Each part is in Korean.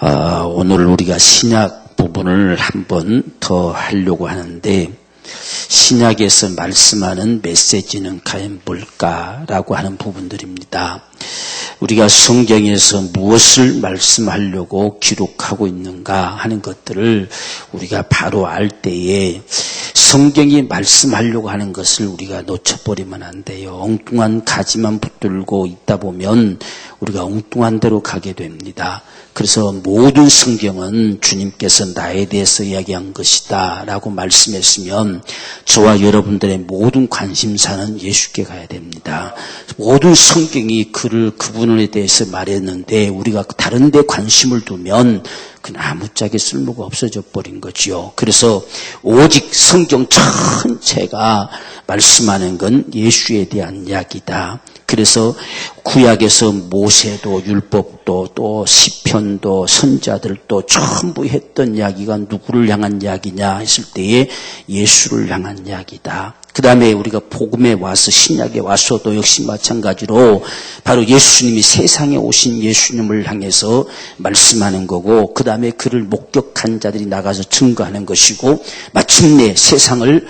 오늘 우리가 신약 부분을 한 번 더 하려고 하는데, 신약에서 말씀하는 메시지는 과연 뭘까라고 하는 부분들입니다. 우리가 성경에서 무엇을 말씀하려고 기록하고 있는가 하는 것들을 우리가 바로 알 때에 성경이 말씀하려고 하는 것을 우리가 놓쳐버리면 안 돼요. 엉뚱한 가지만 붙들고 있다 보면 우리가 엉뚱한 데로 가게 됩니다. 그래서 모든 성경은 주님께서 나에 대해서 이야기한 것이다 라고 말씀했으면 저와 여러분들의 모든 관심사는 예수께 가야 됩니다. 모든 성경이 그분에 대해서 말했는데 우리가 다른 데 관심을 두면 그는 아무짝에 쓸모가 없어져 버린 거지요. 그래서 오직 성경 전체가 말씀하는 건 예수에 대한 이야기다. 그래서 구약에서 모세도 율법도 또 시편도 선자들도 전부 했던 이야기가 누구를 향한 이야기냐 했을 때에 예수를 향한 이야기다. 그 다음에 우리가 복음에 와서 신약에 와서도 역시 마찬가지로 바로 예수님이 세상에 오신 예수님을 향해서 말씀하는 거고, 그 다음에 그를 목격한 자들이 나가서 증거하는 것이고, 마침내 세상을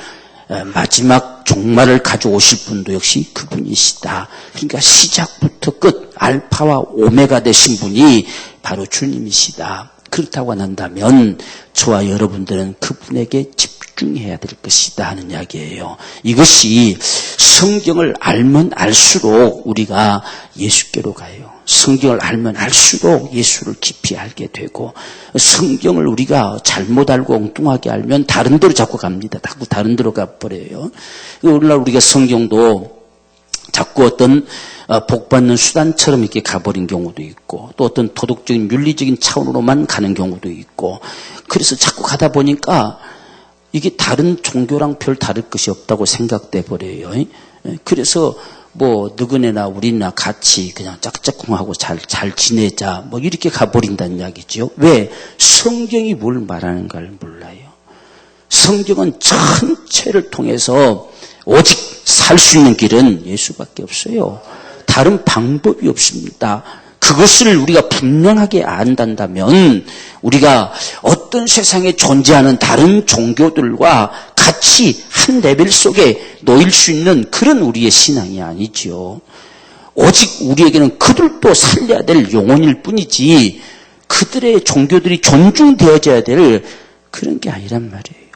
마지막 종말을 가져오실 분도 역시 그분이시다. 그러니까 시작부터 끝 알파와 오메가 되신 분이 바로 주님이시다. 그렇다고 한다면 저와 여러분들은 그분에게 집중해야 될 것이다 하는 이야기예요. 이것이 성경을 알면 알수록 우리가 예수께로 가요. 성경을 알면 알수록 예수를 깊이 알게 되고, 성경을 우리가 잘못 알고 엉뚱하게 알면 다른 데로 자꾸 갑니다. 자꾸 다른 데로 가버려요. 오늘날 우리가 성경도 자꾸 어떤 복받는 수단처럼 이렇게 가버린 경우도 있고, 또 어떤 도덕적인 윤리적인 차원으로만 가는 경우도 있고, 그래서 자꾸 가다 보니까 이게 다른 종교랑 별 다를 것이 없다고 생각돼 버려요. 그래서 누구네나 우리나 같이 그냥 짝짝꿍하고 잘 지내자 이렇게 가버린다는 이야기죠. 왜? 성경이 뭘 말하는가를 몰라요. 성경은 전체를 통해서 오직 살 수 있는 길은 예수밖에 없어요. 다른 방법이 없습니다. 그것을 우리가 분명하게 안단다면 우리가 어떤 세상에 존재하는 다른 종교들과 같이 한 레벨 속에 놓일 수 있는 그런 우리의 신앙이 아니죠. 오직 우리에게는 그들도 살려야 될 영혼일 뿐이지 그들의 종교들이 존중되어져야 될 그런 게 아니란 말이에요.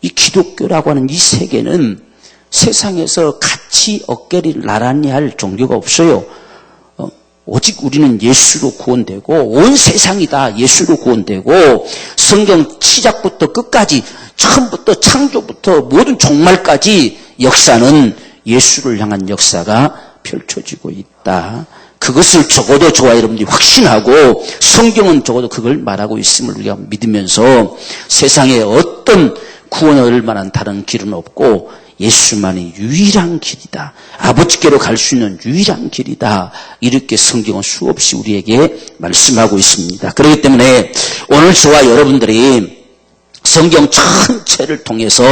이 기독교라고 하는 이 세계는 세상에서 같이 어깨를 나란히 할 종교가 없어요. 오직 우리는 예수로 구원되고 온 세상이 다 예수로 구원되고 성경 시작부터 끝까지 처음부터 창조부터 모든 종말까지 역사는 예수를 향한 역사가 펼쳐지고 있다. 그것을 적어도 저와 여러분들이 확신하고 성경은 적어도 그걸 말하고 있음을 우리가 믿으면서 세상에 어떤 구원을 얻을 만한 다른 길은 없고 예수만이 유일한 길이다. 아버지께로 갈 수 있는 유일한 길이다. 이렇게 성경은 수없이 우리에게 말씀하고 있습니다. 그렇기 때문에 오늘 저와 여러분들이 성경 전체를 통해서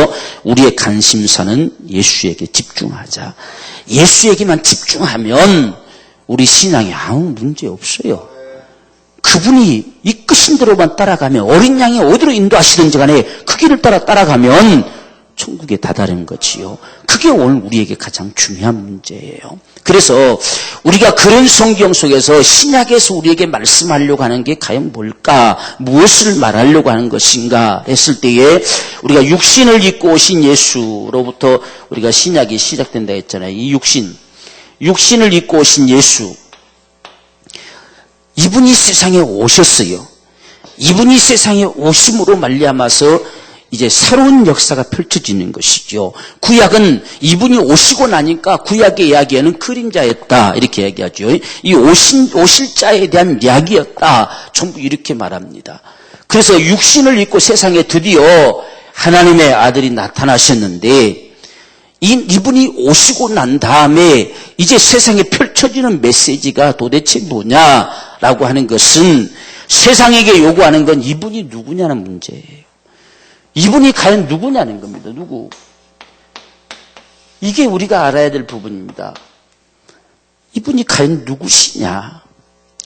우리의 관심사는 예수에게 집중하자. 예수에게만 집중하면 우리 신앙에 아무 문제 없어요. 그분이 이끄신 대로만 따라가면 어린 양이 어디로 인도하시든지 간에 그 길을 따라가면 천국에 다다른 거지요. 그게 오늘 우리에게 가장 중요한 문제예요. 그래서 우리가 그런 성경 속에서 신약에서 우리에게 말씀하려고 하는 게 과연 뭘까? 무엇을 말하려고 하는 것인가? 했을 때에 우리가 육신을 입고 오신 예수로부터 우리가 신약이 시작된다 했잖아요. 이 육신을 입고 오신 예수. 이분이 세상에 오셨어요. 이분이 세상에 오심으로 말미암아서 이제 새로운 역사가 펼쳐지는 것이죠. 구약은 이분이 오시고 나니까 구약의 이야기에는 그림자였다 이렇게 얘기하죠. 이 오실 자에 대한 이야기였다 전부 이렇게 말합니다. 그래서 육신을 입고 세상에 드디어 하나님의 아들이 나타나셨는데 이분이 오시고 난 다음에 이제 세상에 펼쳐지는 메시지가 도대체 뭐냐라고 하는 것은 세상에게 요구하는 건 이분이 누구냐는 문제예요. 이분이 과연 누구냐는 겁니다. 누구? 이게 우리가 알아야 될 부분입니다. 이분이 과연 누구시냐?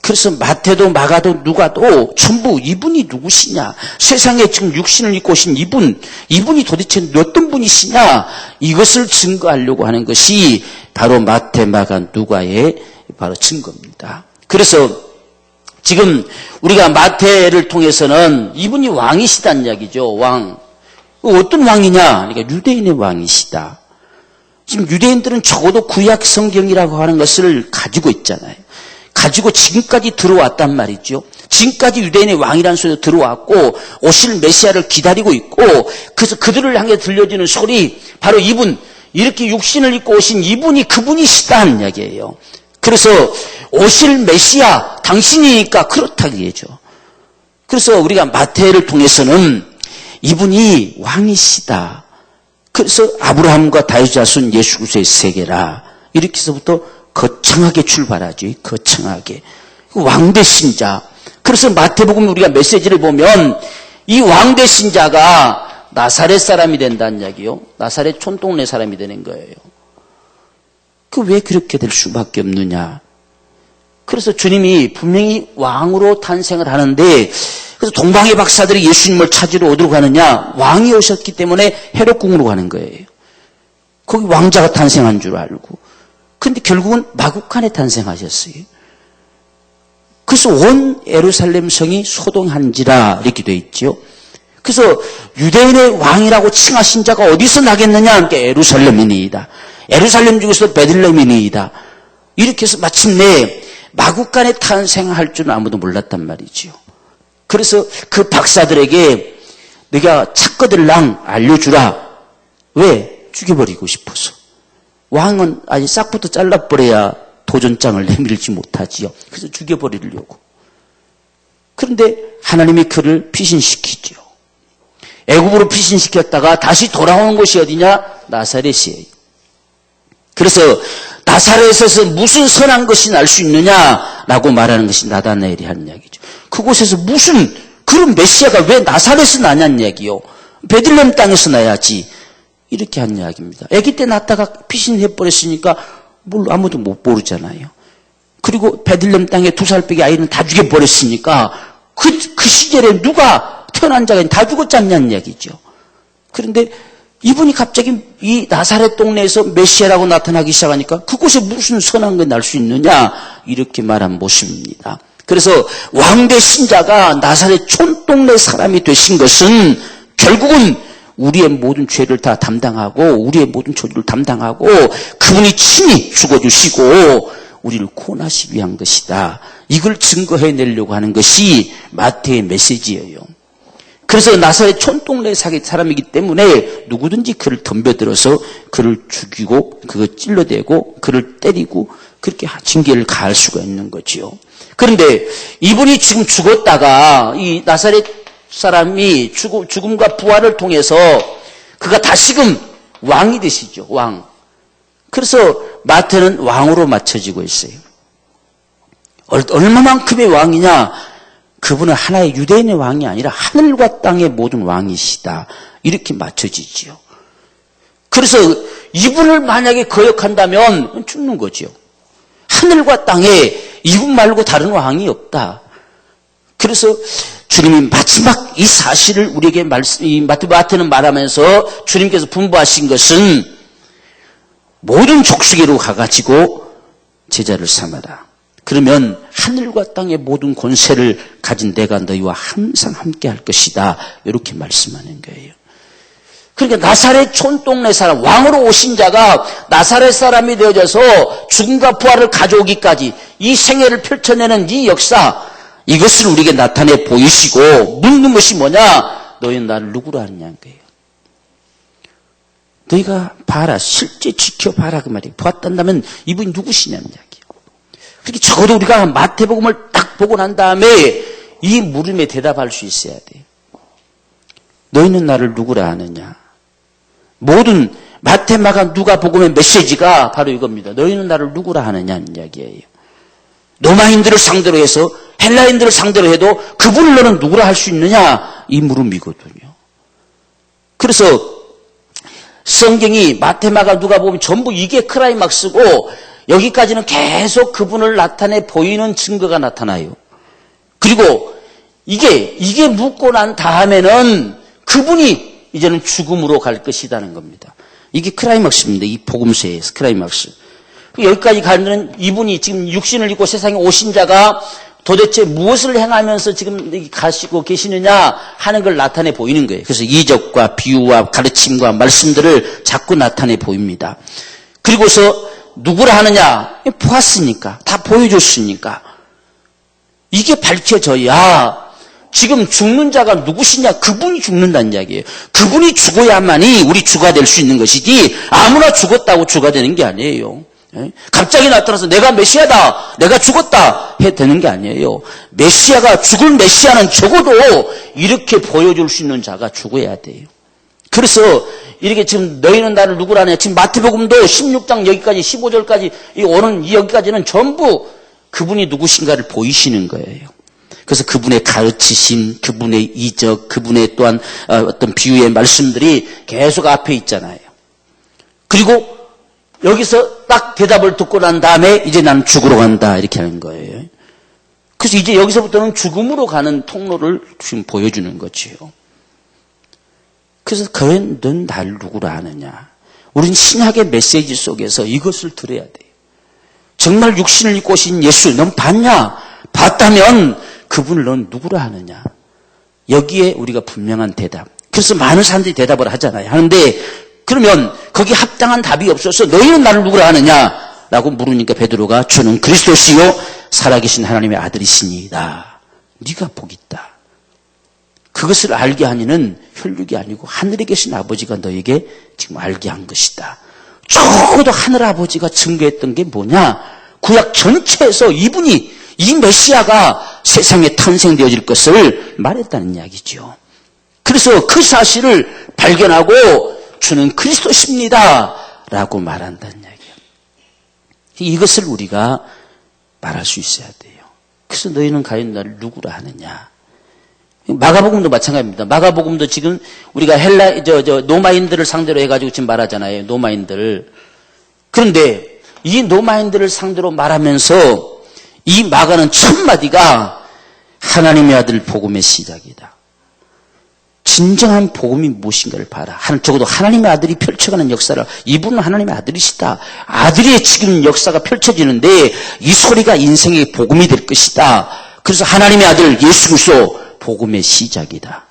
그래서 마태도 마가도 누가도 전부 이분이 누구시냐, 세상에 지금 육신을 입고 오신 이분이 도대체 어떤 분이시냐, 이것을 증거하려고 하는 것이 바로 마태, 마가, 누가의 바로 증거입니다. 그래서 지금 우리가 마태를 통해서는 이분이 왕이시다는 이야기죠. 왕. 어떤 왕이냐? 그러니까 유대인의 왕이시다. 지금 유대인들은 적어도 구약 성경이라고 하는 것을 가지고 있잖아요. 가지고 지금까지 들어왔단 말이죠. 지금까지 유대인의 왕이라는 소리가 들어왔고 오실 메시아를 기다리고 있고, 그래서 그들을 향해 들려지는 소리, 바로 이분, 이렇게 육신을 입고 오신 이분이 그분이시다는 이야기예요. 그래서 오실 메시아 당신이니까 그렇다고 얘기죠. 그래서 우리가 마태를 통해서는 이분이 왕이시다. 그래서 아브라함과 다윗 자손 예수 그리스도의 세계라, 이렇게 해서부터 거창하게 출발하죠. 거창하게. 왕되신 자. 그래서 마태복음 우리가 메시지를 보면 이 왕되신 자가 나사렛 사람이 된다는 이야기요. 나사렛 촌동네 사람이 되는 거예요. 왜 그렇게 될 수밖에 없느냐. 그래서 주님이 분명히 왕으로 탄생을 하는데, 그래서 동방의 박사들이 예수님을 찾으러 어디로 가느냐, 왕이 오셨기 때문에 헤롯궁으로 가는 거예요. 거기 왕자가 탄생한 줄 알고. 그런데 결국은 마구간에 탄생하셨어요. 그래서 온 예루살렘 성이 소동한지라 이렇게 되어 있죠. 그래서 유대인의 왕이라고 칭하신 자가 어디서 나겠느냐, 그러니까 예루살렘이니이다. 예루살렘 중에서 베들레헴이니이다. 이렇게 해서 마침내 마구간에 탄생할 줄은 아무도 몰랐단 말이죠. 그래서 그 박사들에게 네가 찾거들랑 알려주라. 왜? 죽여버리고 싶어서. 왕은 아니 싹부터 잘라버려야 도전장을 내밀지 못하지요. 그래서 죽여버리려고. 그런데 하나님이 그를 피신시키죠. 애굽으로 피신시켰다가 다시 돌아오는 곳이 어디냐? 나사렛이에요. 그래서 나사렛에서 무슨 선한 것이 날 수 있느냐라고 말하는 것이 나다나엘이 한 이야기죠. 그곳에서 무슨 그런 메시아가 왜 나사렛에서 나냐는 이야기요. 베들레헴 땅에서 나야지. 이렇게 한 이야기입니다. 아기 때 낳다가 피신해버렸으니까 아무도 못 모르잖아요. 그리고 베들레헴 땅에 2살배기 아이는 다 죽여버렸으니까 그 시절에 누가 태어난 자가 다 죽었지 않냐는 이야기죠. 그런데 이분이 갑자기 이 나사렛 동네에서 메시아라고 나타나기 시작하니까 그곳에 무슨 선한 게 날 수 있느냐, 이렇게 말한 모습입니다. 그래서 왕되신 자가 나사렛 촌동네 사람이 되신 것은 결국은 우리의 모든 죄를 다 담당하고 우리의 모든 저주를 담당하고 그분이 친히 죽어주시고 우리를 구원하시기 위한 것이다. 이걸 증거해내려고 하는 것이 마태의 메시지예요. 그래서 나사렛 촌동네 사람이기 때문에 누구든지 그를 덤벼들어서 그를 죽이고 그걸 찔러대고 그를 때리고 그렇게 징계를 가할 수가 있는 거지요. 그런데 이분이 지금 죽었다가 이 나사렛 사람이 죽음과 부활을 통해서 그가 다시금 왕이 되시죠. 왕. 그래서 마태는 왕으로 맞춰지고 있어요. 얼마만큼의 왕이냐? 그분은 하나의 유대인의 왕이 아니라 하늘과 땅의 모든 왕이시다. 이렇게 맞춰지지요. 그래서 이분을 만약에 거역한다면 죽는 거죠. 하늘과 땅에 이분 말고 다른 왕이 없다. 그래서 주님이 마지막 이 사실을 우리에게 마태는 말하면서 주님께서 분부하신 것은 모든 족속으로 가가지고 제자를 삼아라. 그러면 하늘과 땅의 모든 권세를 가진 내가 너희와 항상 함께 할 것이다. 이렇게 말씀하는 거예요. 그러니까 나사렛 촌동네 사람, 왕으로 오신 자가 나사렛 사람이 되어져서 죽음과 부활을 가져오기까지 이 생애를 펼쳐내는 이 역사, 이것을 우리에게 나타내 보이시고 묻는 것이 뭐냐? 너희는 나를 누구로 아느냐는 거예요. 너희가 봐라, 실제 지켜봐라 그 말이에요. 보았단다면 이분이 누구시냐는 이야기예요. 그렇게 적어도 우리가 마태복음을 딱 보고 난 다음에 이 물음에 대답할 수 있어야 돼요. 너희는 나를 누구라 하느냐? 모든 마태, 마가, 누가 복음의 메시지가 바로 이겁니다. 너희는 나를 누구라 하느냐는 이야기예요. 로마인들을 상대로 해서 헬라인들을 상대로 해도 그분을 너는 누구라 할 수 있느냐? 이 물음이거든요. 그래서 성경이 마태, 마가, 누가 보면 전부 이게 클라이막스고 여기까지는 계속 그분을 나타내 보이는 증거가 나타나요. 그리고 이게 묻고 난 다음에는 그분이 이제는 죽음으로 갈 것이라는 겁니다. 이게 크라이막스입니다. 이 복음서에서 크라이막스. 여기까지 가는 이분이 지금 육신을 입고 세상에 오신 자가 도대체 무엇을 행하면서 지금 가시고 계시느냐 하는 걸 나타내 보이는 거예요. 그래서 이적과 비유와 가르침과 말씀들을 자꾸 나타내 보입니다. 그리고서 누구라 하느냐? 보았으니까. 다 보여줬으니까. 이게 밝혀져야 지금 죽는 자가 누구시냐? 그분이 죽는다는 이야기예요. 그분이 죽어야만이 우리 주가 될 수 있는 것이지 아무나 죽었다고 주가 되는 게 아니에요. 갑자기 나타나서 내가 메시아다, 내가 죽었다 해 되는 게 아니에요. 메시아가 죽을 메시아는 적어도 이렇게 보여줄 수 있는 자가 죽어야 돼요. 그래서 이렇게 지금 너희는 나를 누구라 하냐? 지금 마태복음도 16장 여기까지 15절까지 오는 여기까지는 전부 그분이 누구신가를 보이시는 거예요. 그래서 그분의 가르치심, 그분의 이적, 그분의 또한 어떤 비유의 말씀들이 계속 앞에 있잖아요. 그리고 여기서 딱 대답을 듣고 난 다음에 이제 나는 죽으러 간다 이렇게 하는 거예요. 그래서 이제 여기서부터는 죽음으로 가는 통로를 지금 보여주는 거지요. 그래서 넌 날 누구라 하느냐. 우린 신약의 메시지 속에서 이것을 들어야 돼요. 정말 육신을 입고 오신 예수 넌 봤냐? 봤다면 그분을 넌 누구라 하느냐. 여기에 우리가 분명한 대답. 그래서 많은 사람들이 대답을 하잖아요. 하는데 그러면 거기 합당한 답이 없어서 너희는 나를 누구라 하느냐라고 물으니까 베드로가 주는 그리스도시요 살아계신 하나님의 아들이시니이다. 네가 복이 있다. 그것을 알게 하니는 혈육이 아니고 하늘에 계신 아버지가 너에게 지금 알게 한 것이다. 적어도 하늘 아버지가 증거했던 게 뭐냐? 구약 전체에서 이분이 이 메시아가 세상에 탄생되어질 것을 말했다는 이야기죠. 그래서 그 사실을 발견하고 주는 그리스도십니다 라고 말한다는 이야기예요. 이것을 우리가 말할 수 있어야 돼요. 그래서 너희는 과연 나를 누구라 하느냐. 마가복음도 마찬가지입니다. 마가복음도 지금 우리가 노마인들을 상대로 해가지고 지금 말하잖아요. 노마인들. 그런데 이 노마인들을 상대로 말하면서 이 마가는 첫 마디가 하나님의 아들 복음의 시작이다. 진정한 복음이 무엇인가를 봐라. 적어도 하나님의 아들이 펼쳐가는 역사를, 이분은 하나님의 아들이시다. 아들의 지금 역사가 펼쳐지는데 이 소리가 인생의 복음이 될 것이다. 그래서 하나님의 아들 예수 그리스도 복음의 시작이다.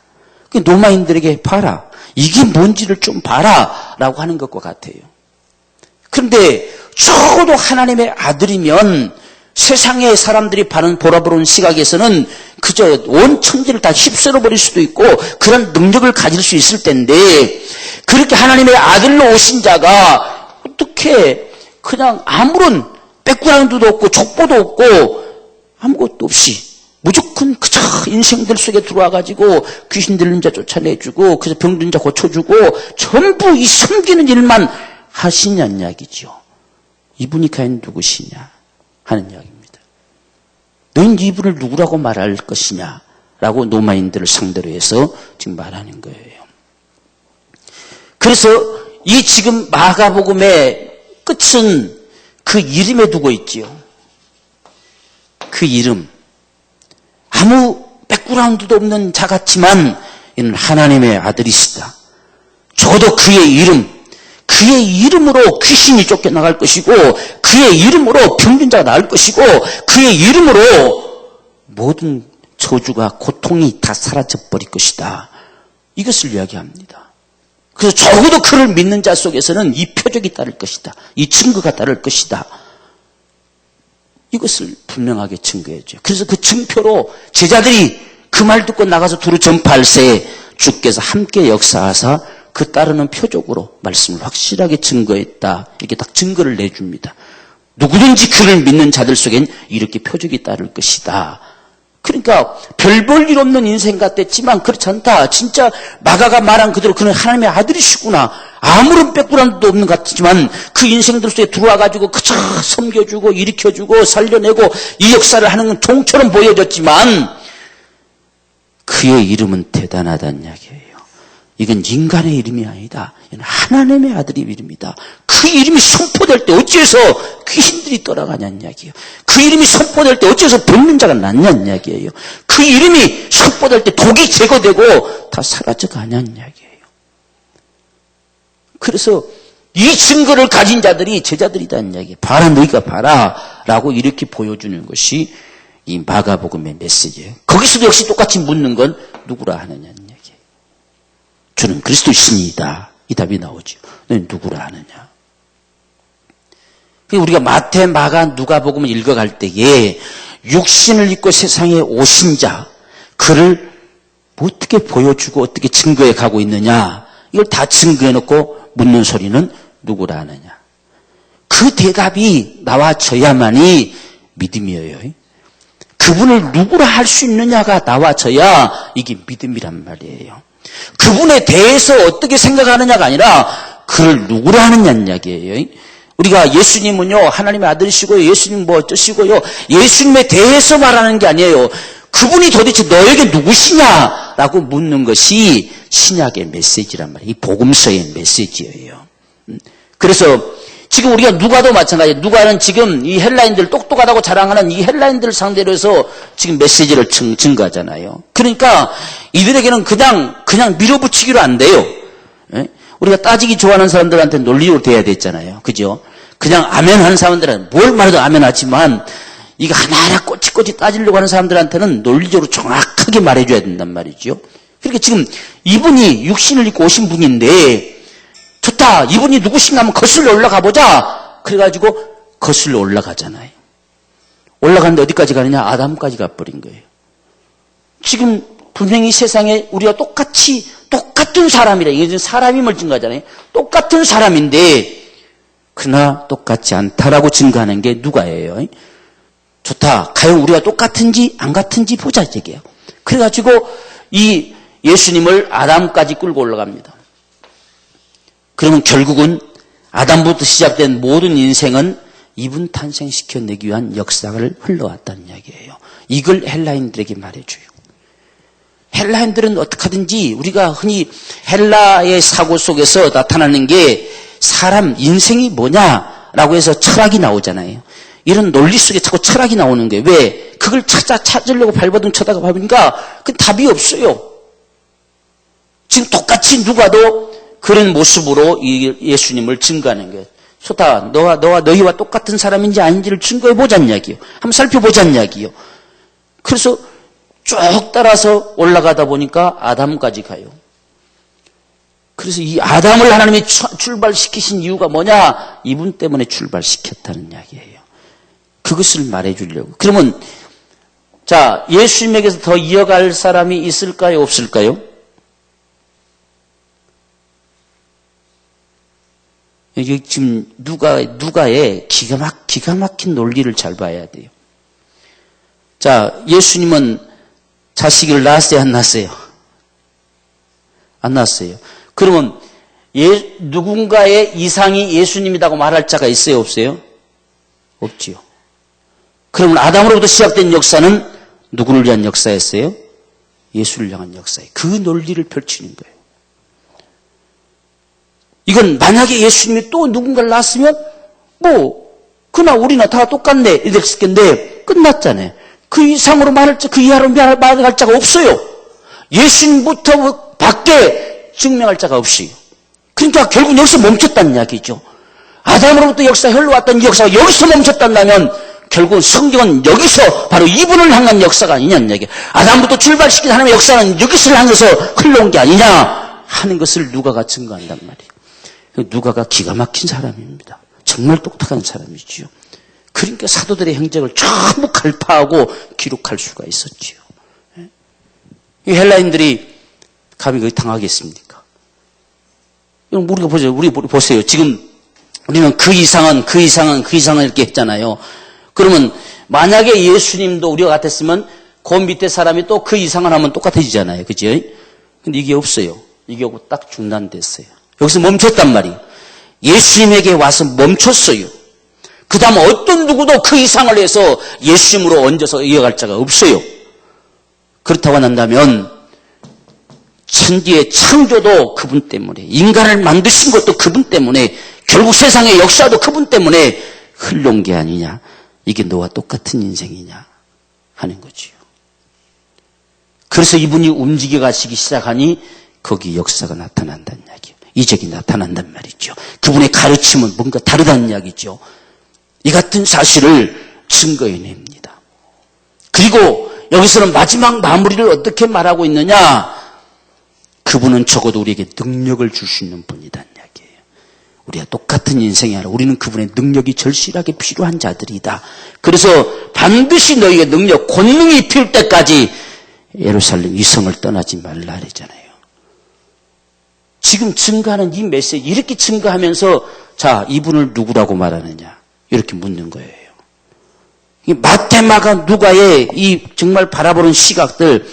노마인들에게 봐라. 이게 뭔지를 좀 봐라. 라고 하는 것과 같아요. 그런데 적어도 하나님의 아들이면 세상의 사람들이 보라보는 시각에서는 그저 온 천지를 다 휩쓸어 버릴 수도 있고 그런 능력을 가질 수 있을 텐데 그렇게 하나님의 아들로 오신 자가 어떻게 그냥 아무런 백그라운드도 없고 족보도 없고 아무것도 없이 무조건 그저 인생들 속에 들어와가지고 귀신 들린 자 쫓아내주고 그래서 병든 자 고쳐주고 전부 이 섬기는 일만 하시냐는 이야기죠. 이분이 과연 누구시냐 하는 이야기입니다. 너희는 이분을 누구라고 말할 것이냐 라고 노마인들을 상대로 해서 지금 말하는 거예요. 그래서 이 지금 마가복음의 끝은 그 이름에 두고 있지요. 그 이름. 아무 백그라운드도 없는 자 같지만 이는 하나님의 아들이시다. 적어도 그의 이름으로 귀신이 쫓겨나갈 것이고 그의 이름으로 병든 자가 나을 것이고 그의 이름으로 모든 저주가 고통이 다 사라져버릴 것이다. 이것을 이야기합니다. 그래서 적어도 그를 믿는 자 속에서는 이 표적이 따를 것이다. 이 증거가 따를 것이다. 이것을 분명하게 증거해줘요. 그래서 그 증표로 제자들이 그 말 듣고 나가서 두루 전파할 새 주께서 함께 역사하사 그 따르는 표적으로 말씀을 확실하게 증거했다. 이렇게 딱 증거를 내줍니다. 누구든지 그를 믿는 자들 속엔 이렇게 표적이 따를 것이다. 그러니까 별 볼 일 없는 인생 같았지만 그렇지 않다. 진짜 마가가 말한 그대로 그는 하나님의 아들이시구나. 아무런 백그라운드도 없는 것 같지만 그 인생들 속에 들어와가지고 그저 섬겨주고 일으켜주고 살려내고 이 역사를 하는 건 종처럼 보여졌지만 그의 이름은 대단하다는 이야기예요. 이건 인간의 이름이 아니다. 이건 하나님의 아들의 이름이다. 그 이름이 선포될 때 어째서 귀신들이 떠나가냐는 이야기예요. 그 이름이 선포될 때 어째서 병든 자가 낫냐는 이야기예요. 그 이름이 선포될 때 독이 제거되고 다 사라져가냐는 이야기예요. 그래서 이 증거를 가진 자들이 제자들이다는 이야기예요. 봐라, 너희가 봐라 라고 이렇게 보여주는 것이 이 마가복음의 메시지예요. 거기서도 역시 똑같이 묻는 건 누구라 하느냐는 이야기예요. 저는 그리스도이십니다. 이 답이 나오죠. 너는 누구라 하느냐. 우리가 마태, 마가, 누가복음을 읽어갈 때에 육신을 입고 세상에 오신 자, 그를 어떻게 보여주고 어떻게 증거해 가고 있느냐, 이걸 다 증거해놓고 묻는 소리는 누구라 하느냐. 그 대답이 나와져야만이 믿음이에요. 그분을 누구라 할 수 있느냐가 나와져야 이게 믿음이란 말이에요. 그분에 대해서 어떻게 생각하느냐가 아니라 그를 누구라 하느냐는 이야기예요. 우리가 예수님은요, 하나님의 아들이시고요, 예수님 뭐 어쩌시고요, 예수님에 대해서 말하는 게 아니에요. 그분이 도대체 너에게 누구시냐라고 묻는 것이 신약의 메시지란 말이에요. 이 복음서의 메시지예요. 그래서 지금 우리가 누가도 마찬가지예요. 누가는 지금 이 헬라인들 똑똑하다고 자랑하는 이 헬라인들을 상대로 해서 지금 메시지를 증거하잖아요. 그러니까 이들에게는 그냥 밀어붙이기로 안 돼요. 우리가 따지기 좋아하는 사람들한테 논리로 돼야 됐잖아요. 그죠? 그냥 아멘 하는 사람들은 뭘 말해도 아멘 하지만 이거 하나하나 꼬치꼬치 따지려고 하는 사람들한테는 논리적으로 정확하게 말해줘야 된단 말이죠. 그러니까 지금 이분이 육신을 입고 오신 분인데 좋다, 이분이 누구신가 하면 거슬러 올라가 보자. 그래가지고 거슬러 올라가잖아요. 올라가는데 어디까지 가느냐? 아담까지 가버린 거예요. 지금 분명히 세상에 우리가 똑같은 사람이라, 이게 사람임을 증거하잖아요. 똑같은 사람인데 그러나 똑같지 않다라고 증거하는 게 누가예요? 좋다, 과연 우리가 똑같은지 안 같은지 보자 이게요. 그래가지고 이 예수님을 아담까지 끌고 올라갑니다. 그러면 결국은 아담부터 시작된 모든 인생은 이분 탄생시켜내기 위한 역사를 흘러왔다는 이야기예요. 이걸 헬라인들에게 말해줘요. 헬라인들은 어떻게 하든지 우리가 흔히 헬라의 사고 속에서 나타나는 게 사람 인생이 뭐냐라고 해서 철학이 나오잖아요. 이런 논리 속에 자꾸 철학이 나오는 거예요. 왜? 그걸 찾으려고 발버둥 쳐다가 보니까 그 답이 없어요. 지금 똑같이 누가도 그런 모습으로 예수님을 증거하는 거예요. 좋다, 너희와 똑같은 사람인지 아닌지를 증거해보자는 이야기요. 한번 살펴보자는 이야기요. 그래서 쭉 따라서 올라가다 보니까 아담까지 가요. 그래서 이 아담을 하나님이 출발시키신 이유가 뭐냐? 이분 때문에 출발시켰다는 이야기예요. 그것을 말해주려고. 그러면 자, 예수님에게서 더 이어갈 사람이 있을까요? 없을까요? 이게 지금 누가의 기가 막힌 논리를 잘 봐야 돼요. 자, 예수님은 자식을 낳았어요, 안 낳았어요? 안 낳았어요. 그러면 누군가의 이상이 예수님이라고 말할 자가 있어요, 없어요? 없지요. 그러면 아담으로부터 시작된 역사는 누구를 위한 역사였어요? 예수를 향한 역사예요. 그 논리를 펼치는 거예요. 이건 만약에 예수님이 또 누군가를 낳았으면 그나 우리나 다 똑같네 이랬을 텐데 끝났잖아요. 그 이상으로 그 이하로 말할 자가 없어요. 예수님부터 밖에 증명할 자가 없어요. 그러니까 결국 여기서 멈췄다는 이야기죠. 아담으로부터 역사가 흘러왔던 이 역사가 여기서 멈췄단다면 결국 성경은 여기서 바로 이분을 향한 역사가 아니냐는 이야기예요. 아담부터 출발시킨 하나님의 역사는 여기서를 향해서 흘러온 게 아니냐 하는 것을 누가가 증거한단 말이에요. 누가가 기가 막힌 사람입니다. 정말 똑똑한 사람이지요. 그러니까 사도들의 행적을 전부 갈파하고 기록할 수가 있었지요. 이 헬라인들이 감히 거기 당하겠습니까? 우리가 보세요. 지금 우리는 그 이상은 이렇게 했잖아요. 그러면 만약에 예수님도 우리가 같았으면 그 밑에 사람이 또 그 이상을 하면 똑같아지잖아요. 그죠? 근데 이게 없어요. 이게 없고 딱 중단됐어요. 여기서 멈췄단 말이에요. 예수님에게 와서 멈췄어요. 그 다음 어떤 누구도 그 이상을 해서 예수님으로 얹어서 이어갈 자가 없어요. 그렇다고 한다면 천지의 창조도 그분 때문에, 인간을 만드신 것도 그분 때문에, 결국 세상의 역사도 그분 때문에 흘러온 게 아니냐. 이게 너와 똑같은 인생이냐 하는 거지요. 그래서 이분이 움직여 가시기 시작하니 거기 역사가 나타난다는 이야기예요. 이적이 나타난단 말이죠. 그분의 가르침은 뭔가 다르다는 이야기죠. 이 같은 사실을 증거해냅니다. 그리고 여기서는 마지막 마무리를 어떻게 말하고 있느냐. 그분은 적어도 우리에게 능력을 줄 수 있는 분이라는 이야기예요. 우리가 똑같은 인생이 아니라 우리는 그분의 능력이 절실하게 필요한 자들이다. 그래서 반드시 너희의 능력, 권능이 필 때까지 예루살렘 이 성을 떠나지 말라 그랬잖아요. 지금 증거하는 이 메시지, 이렇게 증거하면서 자, 이분을 누구라고 말하느냐 이렇게 묻는 거예요. 마태, 마가, 누가의 이 정말 바라보는 시각들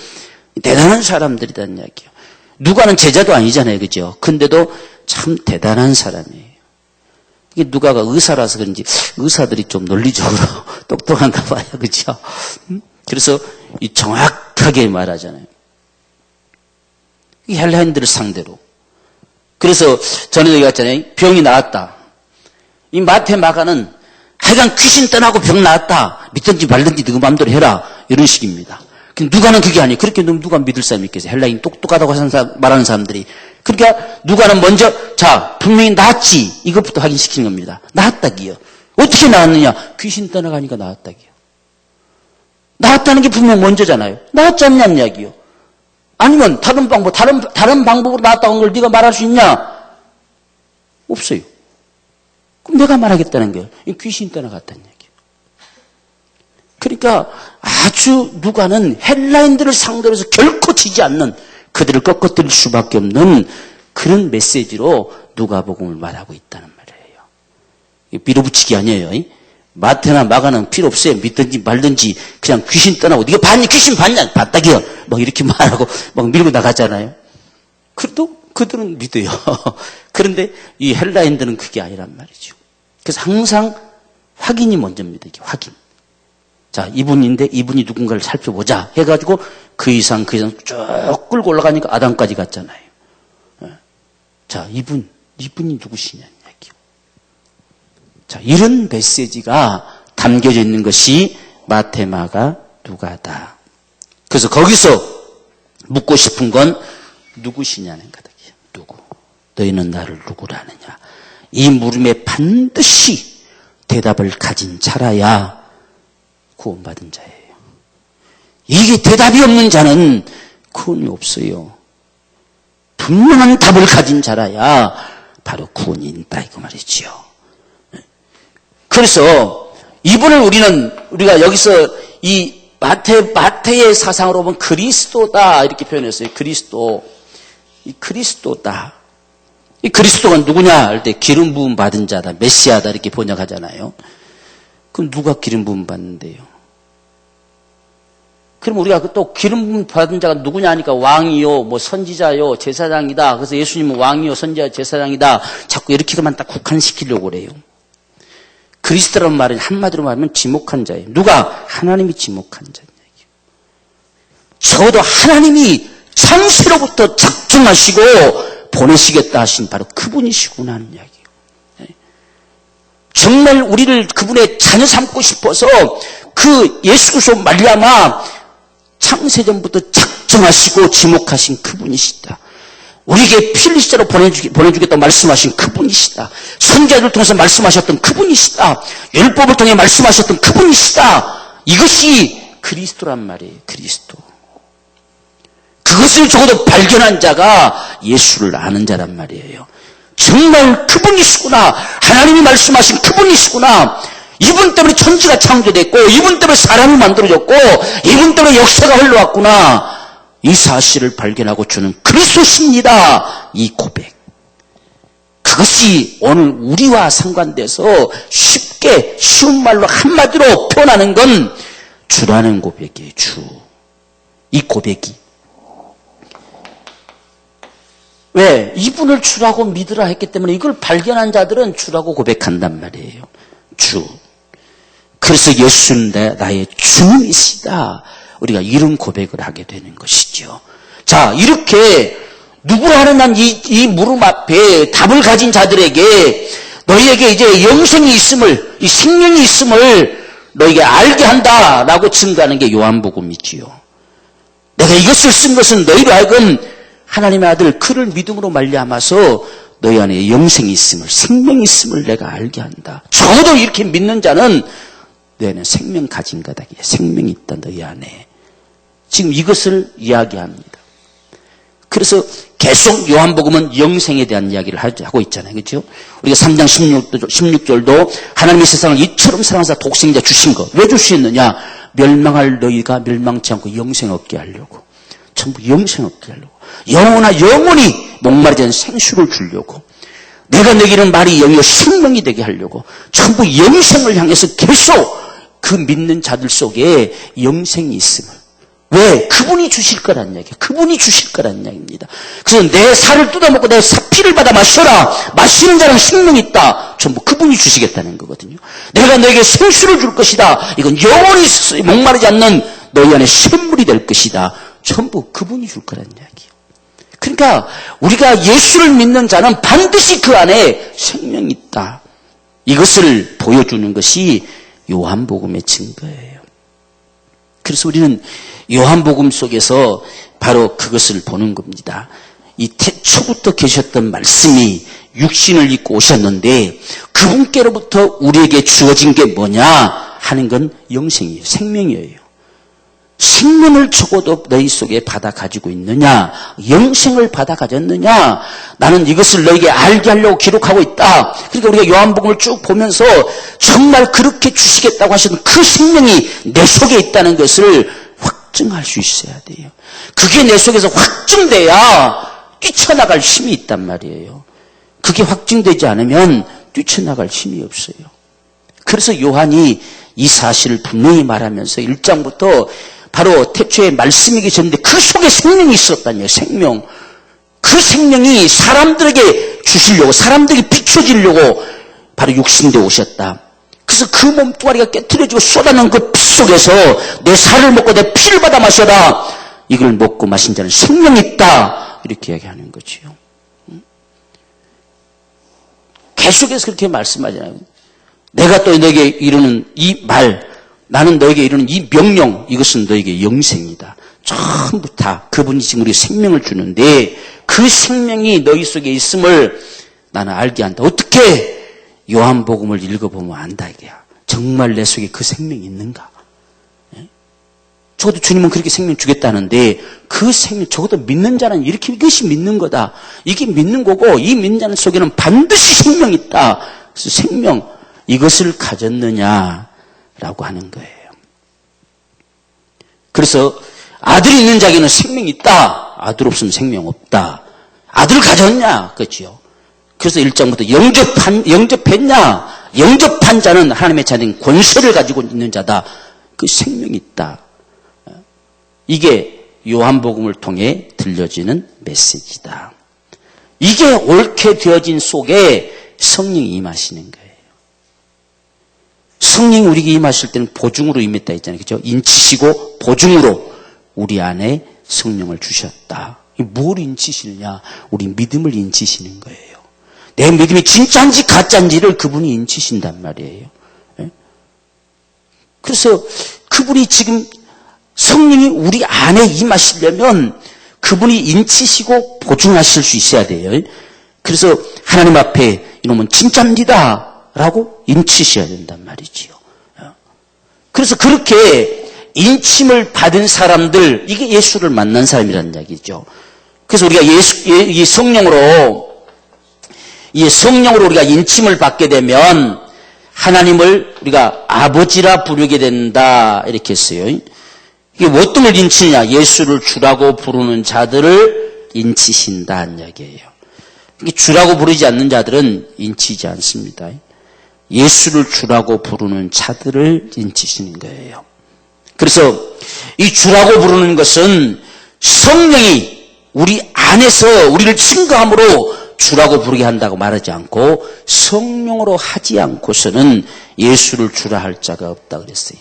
대단한 사람들이라는 이야기예요. 누가는 제자도 아니잖아요. 그죠? 근데도 참 대단한 사람이에요. 이게 누가가 의사라서 그런지 의사들이 좀 논리적으로 똑똑한가 봐요. 그죠? 그래서 이 정확하게 말하잖아요. 이 헬라인들을 상대로. 그래서 전에 얘기했잖아요. 병이 나았다. 이 마태, 마가는 하여간 귀신 떠나고 병 나았다. 믿든지 말든지 너 마음대로 해라. 이런 식입니다. 누가는 그게 아니에요. 그렇게 누가 믿을 사람이 있겠어요. 헬라인 똑똑하다고 말하는 사람들이. 그러니까 누가는 먼저 자 분명히 나았지. 이것부터 확인시키는 겁니다. 나았다기요. 어떻게 나았느냐. 귀신 떠나가니까 나았다기요. 나았다는 게 분명 먼저잖아요. 나았지 않냐는 이야기요. 아니면 다른 방법으로 나았다는 걸 네가 말할 수 있냐? 없어요. 그럼 내가 말하겠다는 거예요. 귀신 떠나갔다는 얘기예요. 그러니까 아주 누가는 헬라인들을 상대로 해서 결코 지지 않는, 그들을 꺾어뜨릴 수밖에 없는 그런 메시지로 누가복음을 말하고 있다는 말이에요. 밀어붙이기 아니에요. 마태나 마가는 필요 없어요. 믿든지 말든지 그냥 귀신 떠나고 네가 봤니? 귀신 봤냐? 봤다기요. 막 이렇게 말하고 막 밀고 나가잖아요. 그래도 그들은 믿어요. 그런데 이 헬라인들은 그게 아니란 말이죠. 그래서 항상 확인이 먼저입니다. 이게 확인. 자, 이분인데 이분이 누군가를 살펴보자 해가지고 그 이상 쭉 끌고 올라가니까 아담까지 갔잖아요. 자, 이분이 누구시냐는 얘기요. 자, 이런 메시지가 담겨져 있는 것이 마태, 마가, 누가다. 그래서 거기서 묻고 싶은 건 누구시냐는 거다. 누구? 너희는 나를 누구라 하느냐. 이 물음에 반드시 대답을 가진 자라야 구원받은 자예요. 이게 대답이 없는 자는 구원이 없어요. 분명한 답을 가진 자라야 바로 구원이 있다 이거 말이지요. 그래서 이분을 우리가 여기서 이 마태의 사상으로 보면 그리스도다 이렇게 표현했어요. 그리스도. 이 그리스도다. 이 그리스도가 누구냐 할 때 기름 부음 받은 자다, 메시아다 이렇게 번역하잖아요. 그럼 누가 기름 부음 받는데요? 그럼 우리가 또 기름 부음 받은 자가 누구냐 하니까 왕이요, 뭐 선지자요, 제사장이다. 그래서 예수님은 왕이요, 선지자, 제사장이다. 자꾸 이렇게만 딱 국한시키려고 그래요. 그리스도라는 말은 한마디로 말하면 지목한 자예요. 누가? 하나님이 지목한 자예요. 적어도 하나님이 창세로부터 작정하시고 보내시겠다 하신 바로 그분이시구나 하는 이야기예요. 정말 우리를 그분의 자녀 삼고 싶어서 그 예수 그리스도 말미암아 창세전부터 작정하시고 지목하신 그분이시다. 우리에게 필리시자로 보내주겠다고 말씀하신 그분이시다. 선지자를 통해서 말씀하셨던 그분이시다. 율법을 통해 말씀하셨던 그분이시다. 이것이 그리스도란 말이에요. 그리스도. 그것을 적어도 발견한 자가 예수를 아는 자란 말이에요. 정말 그분이시구나. 하나님이 말씀하신 그분이시구나. 이분 때문에 천지가 창조됐고, 이분 때문에 사람이 만들어졌고, 이분 때문에 역사가 흘러왔구나. 이 사실을 발견하고 주는 그리스도십니다. 이 고백. 그것이 오늘 우리와 상관돼서 쉽게 쉬운 말로 한마디로 표현하는 건 주라는 고백이에요. 주. 이 고백이. 왜? 이분을 주라고 믿으라 했기 때문에 이걸 발견한 자들은 주라고 고백한단 말이에요. 주. 그래서 예수는 나의 주님이시다. 우리가 이런 고백을 하게 되는 것이죠. 자, 이렇게 누구라 하는 난 이 물음 앞에 답을 가진 자들에게 너희에게 이제 영생이 있음을, 이 생명이 있음을 너희에게 알게 한다라고 증거하는 게 요한복음이지요. 내가 이것을 쓴 것은 너희로 하여금 하나님의 아들 그를 믿음으로 말미암아서 너희 안에 영생이 있음을, 생명이 있음을 내가 알게 한다. 적어도 이렇게 믿는 자는 너희는 생명 가진 거다. 생명이 있다 너희 안에. 지금 이것을 이야기합니다. 그래서 계속 요한복음은 영생에 대한 이야기를 하고 있잖아요. 그렇죠? 우리가 3장 16절도 하나님이 세상을 이처럼 사랑하사 독생자 주신 것. 왜 주시느냐? 멸망할 너희가 멸망치 않고 영생 얻게 하려고. 전부 영생 얻게 하려고. 영원히 목마르지 않은 생수를 주려고. 내가 내기는 말이 영이요 생명이 되게 하려고. 전부 영생을 향해서 계속 그 믿는 자들 속에 영생이 있음을. 왜? 그분이 주실 거란 이야기예요. 그분이 주실 거란 이야기입니다. 그래서 내 살을 뜯어먹고 내 피를 받아 마셔라. 마시는 자는 생명이 있다. 전부 그분이 주시겠다는 거거든요. 내가 너에게 생수를 줄 것이다. 이건 영원히 목마르지 않는 너희 안에 샘물이 될 것이다. 전부 그분이 줄 거란 이야기예요. 그러니까 우리가 예수를 믿는 자는 반드시 그 안에 생명이 있다. 이것을 보여주는 것이 요한복음의 증거예요. 그래서 우리는 요한복음 속에서 바로 그것을 보는 겁니다. 이 태초부터 계셨던 말씀이 육신을 입고 오셨는데 그분께로부터 우리에게 주어진 게 뭐냐 하는 건 영생이에요. 생명이에요. 생명을 적어도 너희 속에 받아 가지고 있느냐, 영생을 받아 가졌느냐, 나는 이것을 너에게 알게 하려고 기록하고 있다. 그러니까 우리가 요한복음을 쭉 보면서 정말 그렇게 주시겠다고 하시는 그 생명이 내 속에 있다는 것을 확증할 수 있어야 돼요. 그게 내 속에서 확증돼야 뛰쳐나갈 힘이 있단 말이에요. 그게 확증되지 않으면 뛰쳐나갈 힘이 없어요. 그래서 요한이 이 사실을 분명히 말하면서 1장부터 바로 태초에 말씀이 계셨는데 그 속에 생명이 있었다니요. 생명. 그 생명이 사람들에게 주시려고, 사람들에게 비춰지려고 바로 육신되어 오셨다. 그래서 그 몸뚱아리가 깨트려지고 쏟아낸 그 피 속에서 내 살을 먹고 내 피를 받아 마셔라. 이걸 먹고 마신 자는 생명이 있다. 이렇게 이야기하는 거지요. 계속해서 그렇게 말씀하잖아요. 내가 또 너에게 이르는 이 말, 나는 너에게 이르는 이 명령, 이것은 너에게 영생이다. 전부 다 그분이 지금 우리 생명을 주는데 그 생명이 너희 속에 있음을 나는 알게 한다. 어떻게? 요한복음을 읽어보면 안다 이게야. 정말 내 속에 그 생명이 있는가? 적어도 주님은 그렇게 생명 주겠다는데 그 생명, 적어도 믿는 자는 이렇게 이것이 믿는 거다. 이게 믿는 거고 이 믿는 자는 속에는 반드시 생명이 있다. 그래서 생명, 이것을 가졌느냐라고 하는 거예요. 그래서 아들이 있는 자에게는 생명이 있다. 아들 없으면 생명 없다. 아들을 가졌냐? 그렇죠. 그래서 1장부터 영접했냐? 영접한 자는 하나님의 자녀인 권세를 가지고 있는 자다. 그 생명이 있다. 이게 요한복음을 통해 들려지는 메시지다. 이게 옳게 되어진 속에 성령이 임하시는 거예요. 성령이 우리에게 임하실 때는 보증으로 임했다 했잖아요. 그렇죠? 인치시고 보증으로 우리 안에 성령을 주셨다. 뭘 인치시느냐? 우리 믿음을 인치시는 거예요. 내 믿음이 진짜인지 가짜인지를 그분이 인치신단 말이에요. 그래서 그분이 지금 성령이 우리 안에 임하시려면 그분이 인치시고 보증하실 수 있어야 돼요. 그래서 하나님 앞에 이놈은 진짜입니다 라고 인치셔야 된단 말이지요. 그래서 그렇게 인침을 받은 사람들, 이게 예수를 만난 사람이라는 이야기죠. 그래서 우리가 이 성령으로 우리가 인침을 받게 되면 하나님을 우리가 아버지라 부르게 된다 이렇게 했어요. 이게 어떤 걸 인치냐? 예수를 주라고 부르는 자들을 인치신다는 이야기예요. 주라고 부르지 않는 자들은 인치지 않습니다. 예수를 주라고 부르는 자들을 인치시는 거예요. 그래서 이 주라고 부르는 것은 성령이 우리 안에서 우리를 증거함으로 주라고 부르게 한다고 말하지 않고 성령으로 하지 않고서는 예수를 주라 할 자가 없다 그랬어요.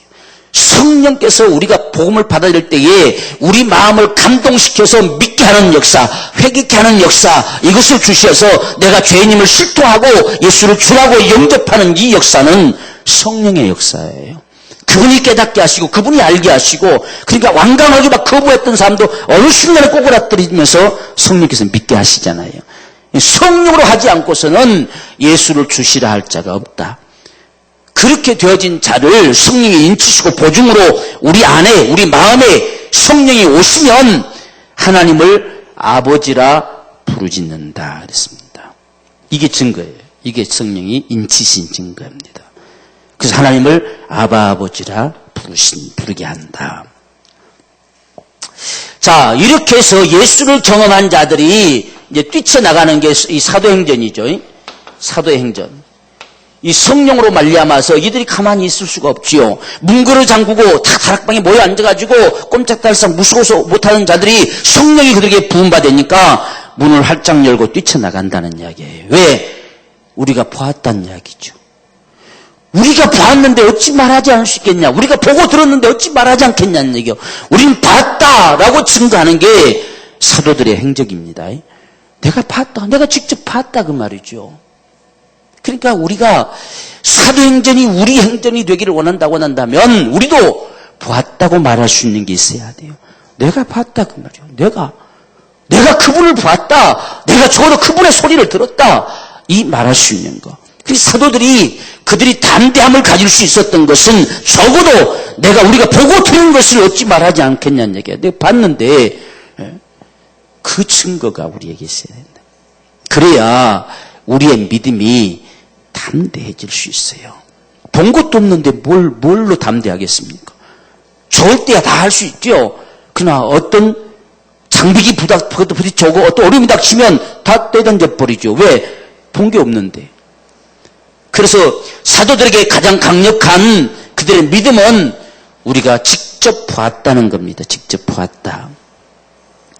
성령께서 우리가 복음을 받아들일 때에 우리 마음을 감동시켜서 믿게 하는 역사, 회개케 하는 역사, 이것을 주셔서 내가 죄인임을 실토하고 예수를 주라고 영접하는 이 역사는 성령의 역사예요. 그분이 깨닫게 하시고 그분이 알게 하시고, 그러니까 완강하게 막 거부했던 사람도 어느 순간에 꼬그라뜨리면서 성령께서 믿게 하시잖아요. 성령으로 하지 않고서는 예수를 주시라 할 자가 없다. 그렇게 되어진 자를 성령이 인치시고 보증으로 우리 안에, 우리 마음에 성령이 오시면 하나님을 아버지라 부르짖는다 그랬습니다. 이게 증거예요. 이게 성령이 인치신 증거입니다. 그래서 하나님을 아바 아버지라 부르게 한다. 자, 이렇게 해서 예수를 경험한 자들이 이제 뛰쳐나가는 게 이 사도행전이죠. 사도행전. 이 성령으로 말미암아서 이들이 가만히 있을 수가 없지요. 문구를 잠그고 다 다락방에 모여 앉아가지고 꼼짝달싹 무서워서 못하는 자들이 성령이 그들에게 부음받으니까 문을 활짝 열고 뛰쳐나간다는 이야기예요. 왜? 우리가 보았다는 이야기죠. 우리가 보았는데 어찌 말하지 않을 수 있겠냐. 우리가 보고 들었는데 어찌 말하지 않겠냐는 얘기요. 우리는 봤다라고 증거하는 게 사도들의 행적입니다. 내가 봤다. 내가 직접 봤다 그 말이죠. 그러니까 우리가 사도행전이 우리 행전이 되기를 원한다고 한다면 우리도 보았다고 말할 수 있는 게 있어야 돼요. 내가 봤다 그 말이에요. 내가 그분을 봤다. 내가 적어도 그분의 소리를 들었다. 이 말할 수 있는 거. 그래서 사도들이 그들이 담대함을 가질 수 있었던 것은 적어도 우리가 보고 들은 것을 어찌 말하지 않겠냐는 얘기예요. 내가 봤는데 그 증거가 우리에게 있어야 된다. 그래야 우리의 믿음이 담대해질 수 있어요. 본 것도 없는데 뭘로 담대하겠습니까? 좋을 때야 다 할 수 있죠. 그러나 어떤 장비기 부딪히고 어떤 어려움이 닥치면 다 떼던져 버리죠. 왜? 본 게 없는데. 그래서 사도들에게 가장 강력한 그들의 믿음은 우리가 직접 보았다는 겁니다. 직접 보았다.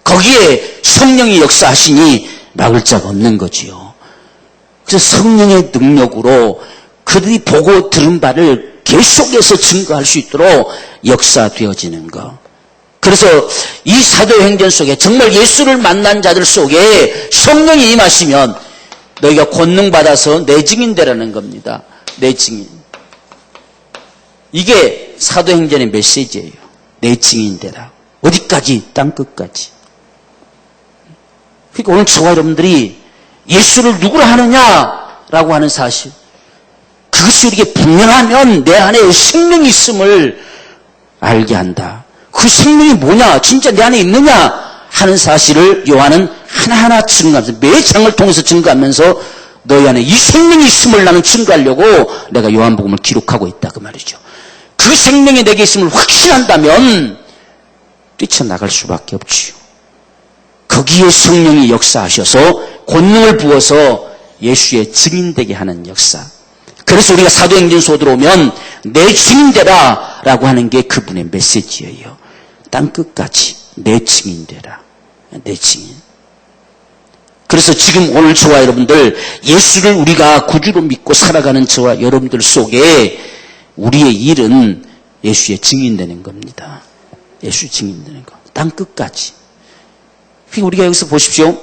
거기에 성령이 역사하시니 막을 자가 없는 거지요. 그래서 성령의 능력으로 그들이 보고 들은 바를 계속해서 증거할 수 있도록 역사되어지는 것. 그래서 이 사도행전 속에 정말 예수를 만난 자들 속에 성령이 임하시면 너희가 권능 받아서 내 증인 되라는 겁니다. 내 증인. 이게 사도행전의 메시지예요. 내 증인 되라. 어디까지? 땅끝까지. 그러니까 오늘 저와 여러분들이 예수를 누구라 하느냐라고 하는 사실, 그것이 우리에게 분명하면 내 안에 생명이 있음을 알게 한다. 그 생명이 뭐냐, 진짜 내 안에 있느냐 하는 사실을 요한은 하나하나 증거하면서, 매 장을 통해서 증거하면서 너희 안에 이 생명이 있음을 나는 증거하려고 내가 요한복음을 기록하고 있다 그 말이죠. 그 생명이 내게 있음을 확신한다면 뛰쳐나갈 수밖에 없지요. 거기에 성령이 역사하셔서 권능을 부어서 예수의 증인되게 하는 역사. 그래서 우리가 사도행전 소 들어오면 내 증인되라 라고 하는 게 그분의 메시지예요. 땅끝까지 내 증인되라. 내 증인. 그래서 지금 오늘 저와 여러분들, 예수를 우리가 구주로 믿고 살아가는 저와 여러분들 속에 우리의 일은 예수의 증인되는 겁니다. 예수 증인되는 것. 땅끝까지. 우리가 여기서 보십시오.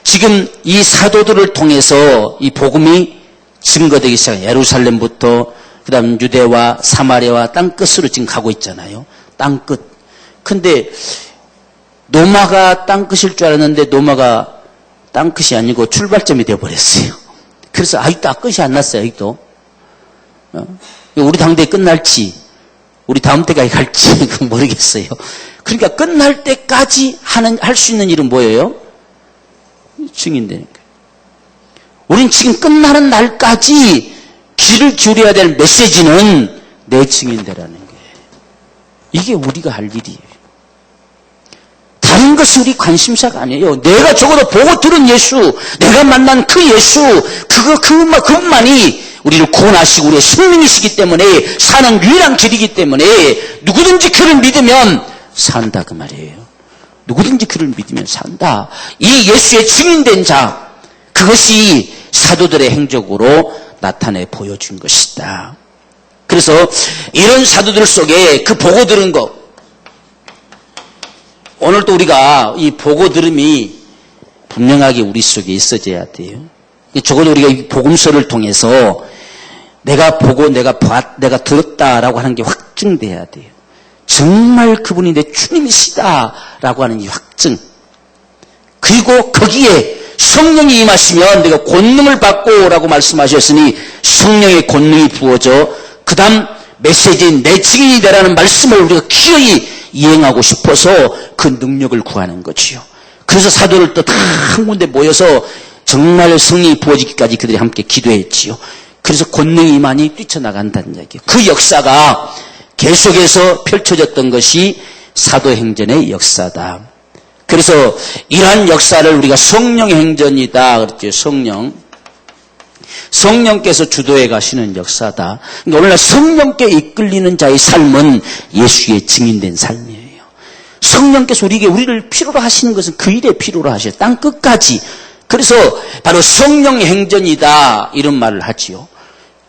지금 이 사도들을 통해서 이 복음이 증거되기 시작해요. 예루살렘부터 그 다음 유대와 사마리아와 땅끝으로 지금 가고 있잖아요. 땅끝. 근데 노마가 땅끝일 줄 알았는데 노마가 땅끝이 아니고 출발점이 되어버렸어요. 그래서 아직도 끝이 안 났어요. 아직도. 우리 당대에 끝날지 우리 다음 때까지 갈지 모르겠어요. 그러니까 끝날 때까지 할 수 있는 일은 뭐예요? 증인되는 거예요. 우린 지금 끝나는 날까지 귀를 기울여야 될 메시지는 내 증인되라는 거예요. 이게 우리가 할 일이에요. 다른 것이 우리 관심사가 아니에요. 내가 적어도 보고 들은 예수, 내가 만난 그 예수, 그분만이 우리를 구원하시고 우리의 생명이시기 때문에 사는 유일한 길이기 때문에 누구든지 그를 믿으면 산다 그 말이에요. 누구든지 그를 믿으면 산다. 이 예수의 증인된 자, 그것이 사도들의 행적으로 나타내 보여준 것이다. 그래서 이런 사도들 속에 그 보고 들은 거, 오늘도 우리가 이 보고 들음이 분명하게 우리 속에 있어져야 돼요. 적어도 우리가 이 복음서를 통해서 내가 보고 내가 들었다라고 하는 게 확증돼야 돼요. 정말 그분이 내 주님이시다라고 하는 이 확증. 그리고 거기에 성령이 임하시면 내가 권능을 받고라고 말씀하셨으니 성령의 권능이 부어져 그 다음 메시지인 내 증인이 되라는 말씀을 우리가 기어이 이행하고 싶어서 그 능력을 구하는 거지요. 그래서 사도를 또 다 한 군데 모여서 정말 성령이 부어지기까지 그들이 함께 기도했지요. 그래서 권능이 임하니 뛰쳐나간다는 이야기예요. 그 역사가 계속해서 펼쳐졌던 것이 사도행전의 역사다. 그래서 이러한 역사를 우리가 성령의 행전이다 그랬죠. 성령께서 주도해 가시는 역사다. 그러니까 오늘날 성령께 이끌리는 자의 삶은 예수의 증인된 삶이에요. 성령께서 우리를 필요로 하시는 것은 그 일에 필요로 하셔요. 땅 끝까지. 그래서 바로 성령의 행전이다 이런 말을 하지요.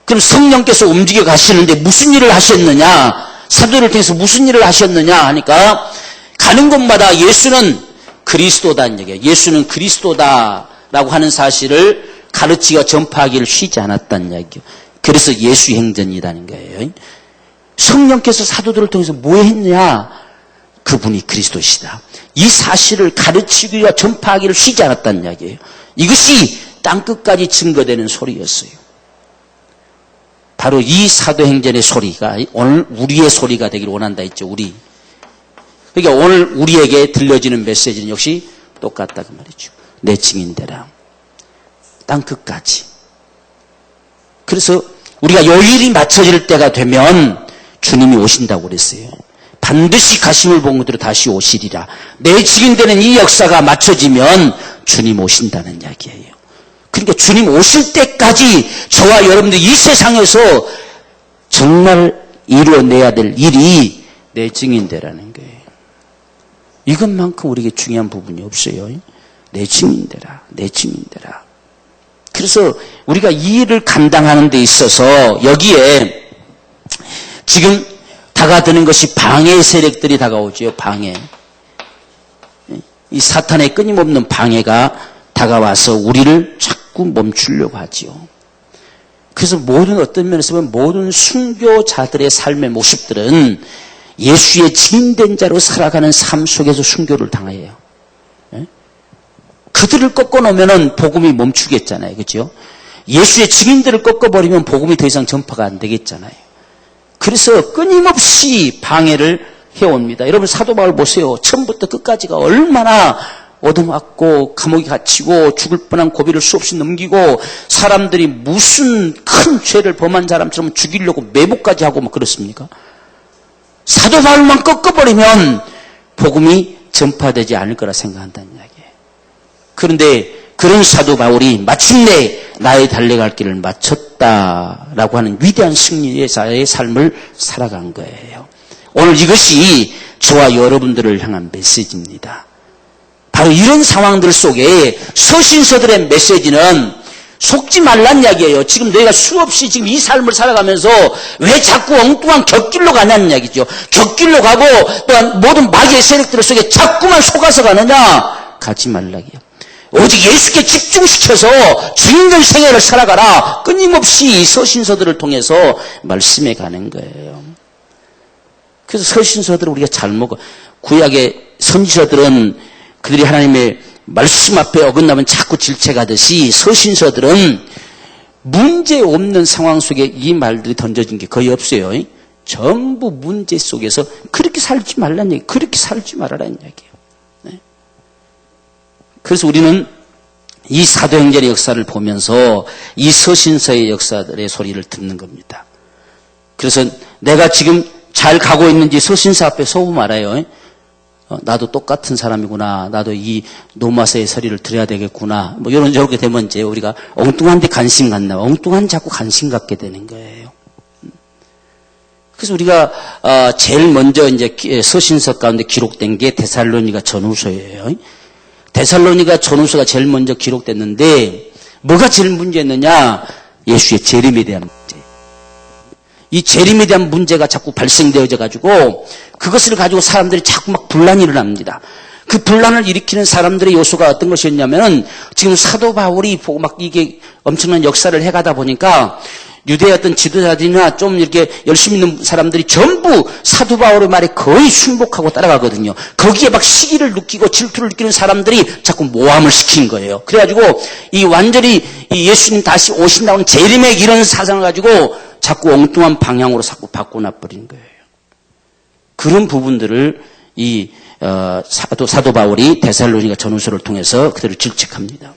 그럼 성령께서 움직여 가시는데 무슨 일을 하셨느냐? 사도를 통해서 무슨 일을 하셨느냐 하니까 가는 곳마다 예수는 그리스도다는 얘기예요. 예수는 그리스도다라고 하는 사실을 가르치고 전파하기를 쉬지 않았다는 이야기예요. 그래서 예수 행전이라는 거예요. 성령께서 사도들을 통해서 뭐 했느냐? 그분이 그리스도시다. 이 사실을 가르치기와 전파하기를 쉬지 않았다는 이야기예요. 이것이 땅끝까지 증거되는 소리였어요. 바로 이 사도행전의 소리가 오늘 우리의 소리가 되기를 원한다 했죠. 우리. 그러니까 오늘 우리에게 들려지는 메시지는 역시 똑같다 그 말이죠. 내 증인되라. 땅끝까지. 그래서 우리가 요일이 맞춰질 때가 되면 주님이 오신다고 그랬어요. 반드시 가심을 본 그대로 다시 오시리라. 내 증인되는 이 역사가 맞춰지면 주님 오신다는 이야기예요. 그러니까 주님 오실 때까지 저와 여러분들 이 세상에서 정말 이루어내야 될 일이 내 증인되라는 거예요. 이것만큼 우리에게 중요한 부분이 없어요. 내 증인되라. 내 증인되라. 그래서 우리가 이 일을 감당하는 데 있어서 여기에 지금 다가드는 것이 방해 세력들이 다가오죠. 방해. 이 사탄의 끊임없는 방해가 다가와서 우리를 자꾸 멈추려고 하지요. 그래서 어떤 면에서 보면 모든 순교자들의 삶의 모습들은 예수의 증인된 자로 살아가는 삶 속에서 순교를 당해요. 그들을 꺾어놓으면 복음이 멈추겠잖아요. 그렇죠? 예수의 증인들을 꺾어버리면 복음이 더 이상 전파가 안 되겠잖아요. 그래서 끊임없이 방해를 해옵니다. 여러분 사도 바울 보세요. 처음부터 끝까지가 얼마나 얻어맞고 감옥에 갇히고 죽을 뻔한 고비를 수없이 넘기고 사람들이 무슨 큰 죄를 범한 사람처럼 죽이려고 매복까지 하고 막 그렇습니까? 사도 바울만 꺾어버리면 복음이 전파되지 않을 거라 생각한다는 이야기예요. 그런데 그런 사도 바울이 마침내 나의 달려갈 길을 마쳤다라고 하는 위대한 승리자의 삶을 살아간 거예요. 오늘 이것이 저와 여러분들을 향한 메시지입니다. 바로 이런 상황들 속에 서신서들의 메시지는 속지 말란 이야기예요. 지금 너희가 수없이 지금 이 삶을 살아가면서 왜 자꾸 엉뚱한 곁길로 가냐는 이야기죠. 곁길로 가고 또한 모든 마귀의 세력들 속에 자꾸만 속아서 가느냐? 가지 말라기요. 오직 예수께 집중시켜서 증인된 생애를 살아가라. 끊임없이 서신서들을 통해서 말씀해 가는 거예요. 그래서 서신서들을 우리가 잘 먹어. 구약의 선지서들은 그들이 하나님의 말씀 앞에 어긋나면 자꾸 질책하듯이 서신서들은 문제 없는 상황 속에 이 말들이 던져진 게 거의 없어요. 전부 문제 속에서 그렇게 살지 말라는 얘기, 그렇게 살지 말아라는 얘기예요. 네. 그래서 우리는 이 사도행전의 역사를 보면서 이 서신서의 역사들의 소리를 듣는 겁니다. 그래서 내가 지금 잘 가고 있는지 서신서 앞에 서고 말아요. 나도 똑같은 사람이구나. 나도 이 노마서의 소리를 들어야 되겠구나. 뭐 이런 저렇게 되면 이제 우리가 엉뚱한 데 관심 갖나. 엉뚱한 자꾸 관심 갖게 되는 거예요. 그래서 우리가 제일 먼저 이제 서신서 가운데 기록된 게 데살로니가 전후서예요. 데살로니가 전후서가 제일 먼저 기록됐는데 뭐가 제일 문제였느냐? 예수의 재림에 대한 문제. 이 재림에 대한 문제가 자꾸 발생되어져 가지고 그것을 가지고 사람들이 자꾸 막 분란이 일어납니다. 그 분란을 일으키는 사람들의 요소가 어떤 것이었냐면은 지금 사도 바울이 보고 막 이게 엄청난 역사를 해가다 보니까 유대의 어떤 지도자들이나 좀 이렇게 열심히 있는 사람들이 전부 사도 바울의 말에 거의 순복하고 따라가거든요. 거기에 막 시기를 느끼고 질투를 느끼는 사람들이 자꾸 모함을 시킨 거예요. 그래가지고 이 완전히 이 예수님 다시 오신다는 재림의 이런 사상을 가지고 자꾸 엉뚱한 방향으로 자꾸 바꿔놔 버린 거예요. 그런 부분들을 이 사도 바울이 데살로니가 전후서를 통해서 그들을 질책합니다.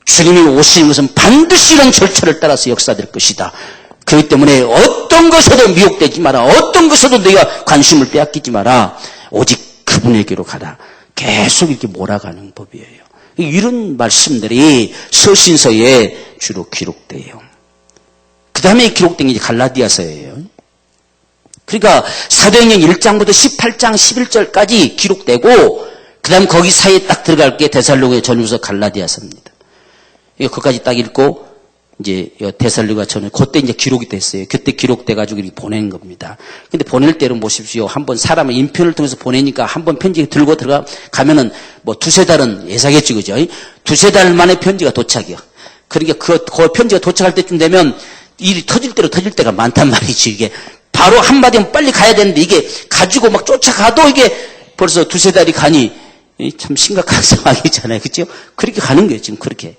주님이 오시는 것은 반드시 이런 절차를 따라서 역사될 것이다. 그렇기 때문에 어떤 것에도 미혹되지 마라. 어떤 것에도 네가 관심을 빼앗기지 마라. 오직 그분에게로 가라. 계속 이렇게 몰아가는 법이에요. 이런 말씀들이 서신서에 주로 기록돼요. 그 다음에 기록된 게 갈라디아서예요. 그러니까 사도행전 1장부터 18장 11절까지 기록되고 그 다음 거기 사이에 딱 들어갈 게 데살로니가 전후서 갈라디아서입니다. 이거 그까지 딱 읽고 이제 데살로니가 전후 그때 이제 기록이 됐어요. 그때 기록돼 가지고 이렇게 보낸 겁니다. 근데 보낼 때는 보십시오. 한번 사람을 인편을 통해서 보내니까 한번 편지 들고 들어가면은 뭐 두세 달은 예사겠지 그죠? 두세 달 만에 편지가 도착이요. 그러니까 그 편지가 도착할 때쯤 되면 일이 터질 때가 많단 말이지. 이게 바로 한마디면 빨리 가야 되는데 이게 가지고 막 쫓아가도 이게 벌써 두세 달이 가니 참 심각한 상황이잖아요. 그렇죠? 그렇게 가는 거예요. 지금 그렇게.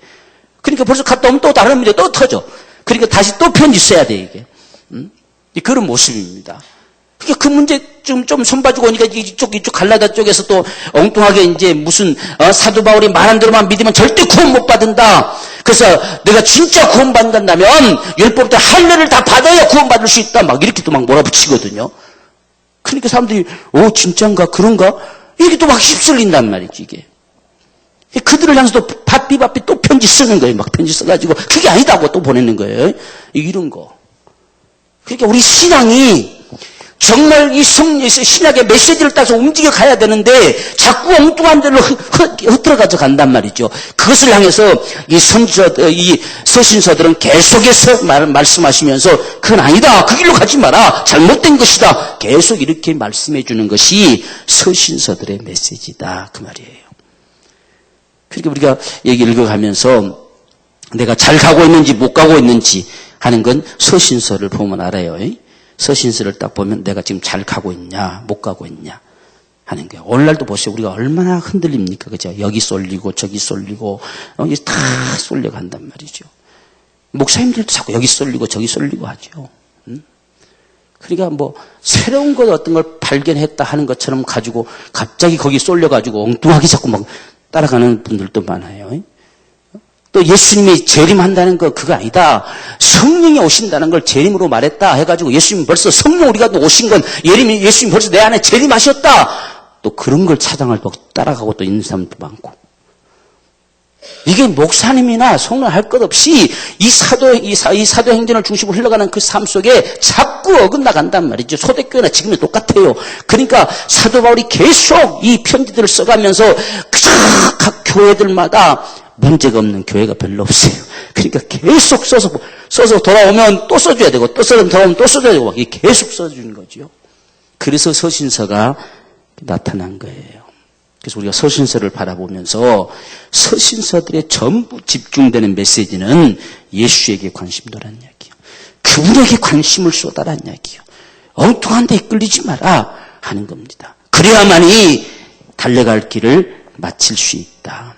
그러니까 벌써 갔다 오면 또 다른 문제 또 터져. 그러니까 다시 또 편지 써야 돼 이게. 그런 모습입니다. 그러니까 그 문제 좀 손봐주고 오니까 이쪽 갈라다 쪽에서 또 엉뚱하게 이제 무슨 사도 바울이 말한 대로만 믿으면 절대 구원 못 받는다. 그래서 내가 진짜 구원 받는다면 율법부터 할례를 다 받아야 구원 받을 수 있다. 막 이렇게 또 막 몰아붙이거든요. 그러니까 사람들이 진짠가 그런가 이렇게 또 막 휩쓸린단 말이지 이게. 그들을 향해서 또 바삐 또 편지 쓰는 거예요. 막 편지 써가지고 그게 아니다고 또 보내는 거예요. 이런 거. 그러니까 우리 신앙이 정말 이 신약의 메시지를 따서 움직여 가야 되는데 자꾸 엉뚱한 데로 흐트러가져 간단 말이죠. 그것을 향해서 이 서신서들은 계속해서 말씀하시면서 그건 아니다. 그 길로 가지 마라. 잘못된 것이다. 계속 이렇게 말씀해 주는 것이 서신서들의 메시지다. 그 말이에요. 그러니까 우리가 얘기 읽어가면서 내가 잘 가고 있는지 못 가고 있는지 하는 건 서신서를 보면 알아요. 서신서를 딱 보면 내가 지금 잘 가고 있냐 못 가고 있냐 하는 거예요. 오늘날도 보세요. 우리가 얼마나 흔들립니까? 그죠? 여기 쏠리고 저기 쏠리고 다 쏠려간단 말이죠. 목사님들도 자꾸 여기 쏠리고 저기 쏠리고 하죠. 그러니까 뭐 새로운 것 어떤 걸 발견했다 하는 것처럼 가지고 갑자기 거기 쏠려가지고 엉뚱하게 자꾸 막 따라가는 분들도 많아요. 또 예수님이 재림한다는 거 그거 아니다. 성령이 오신다는 걸 재림으로 말했다 해가지고 예수님 벌써 성령 우리가 또 오신 건 예수님 벌써 내 안에 재림하셨다. 또 그런 걸 차장을 따라가고 또 있는 사람도 많고. 이게 목사님이나 성령 할 것 없이 이 사도행전을 중심으로 흘러가는 그 삶 속에 자꾸 어긋나간단 말이죠. 초대교회나 지금은 똑같아요. 그러니까 사도 바울이 계속 이 편지들을 써가면서 각 교회들마다 문제가 없는 교회가 별로 없어요. 그러니까 계속 써서 돌아오면 또 써줘야 되고 또 써서 돌아오면 또 써줘야 되고 계속 써주는 거죠. 그래서 서신서가 나타난 거예요. 그래서 우리가 서신서를 바라보면서 서신서들의 전부 집중되는 메시지는 예수에게 관심 두라는 이야기예요. 그분에게 관심을 쏟아라는 이야기예요. 엉뚱한 데 이끌리지 마라 하는 겁니다. 그래야만이 달려갈 길을 마칠 수 있다.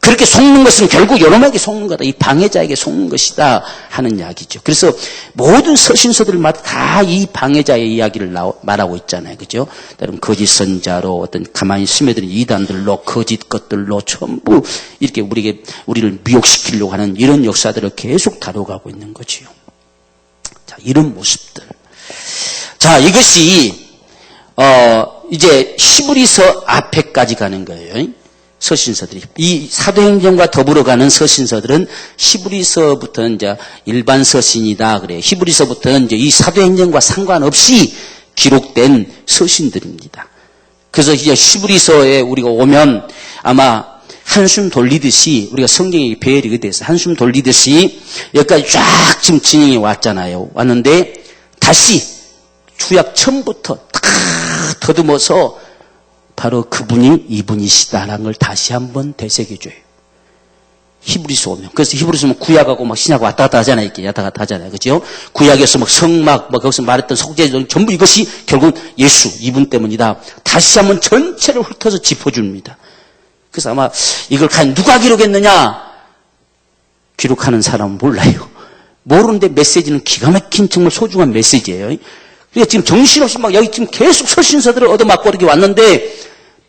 그렇게 속는 것은 결국 여러분에게 속는 거다. 이 방해자에게 속는 것이다 하는 이야기죠. 그래서 모든 서신서들마다 다 이 방해자의 이야기를 말하고 있잖아요. 그죠? 여러분 거짓 선자로 어떤 가만히 스며드는 이단들로 거짓 것들로 전부 이렇게 우리를 미혹시키려고 하는 이런 역사들을 계속 다뤄가고 있는 거지요. 자, 이런 모습들. 자, 이것이 이제 히브리서 앞에까지 가는 거예요. 서신서들이. 이 사도행전과 더불어 가는 서신서들은 히브리서부터 이제 일반 서신이다 그래요. 히브리서부터는 이제 이 사도행전과 상관없이 기록된 서신들입니다. 그래서 이제 히브리서에 우리가 오면 아마 한숨 돌리듯이 우리가 성경에 배열이 돼서 한숨 돌리듯이 여기까지 쫙 지금 진행이 왔잖아요. 왔는데 다시 구약 처음부터 딱 더듬어서 바로 그분이 이분이시다라는 걸 다시 한번 되새겨줘요. 히브리서 오면. 그래서 히브리서 오면 구약하고 막 신약하고 왔다 갔다 하잖아요. 이렇게 왔다 갔다 하잖아요. 그죠? 구약에서 막 성막, 거기서 말했던 속죄, 전부 이것이 결국 예수, 이분 때문이다. 다시 한번 전체를 훑어서 짚어줍니다. 그래서 아마 이걸 과연 누가 기록했느냐? 기록하는 사람은 몰라요. 모르는데 메시지는 기가 막힌 정말 소중한 메시지예요. 그러니까 지금 정신없이 막 여기 지금 계속 설신서들을 얻어맞고 이렇게 왔는데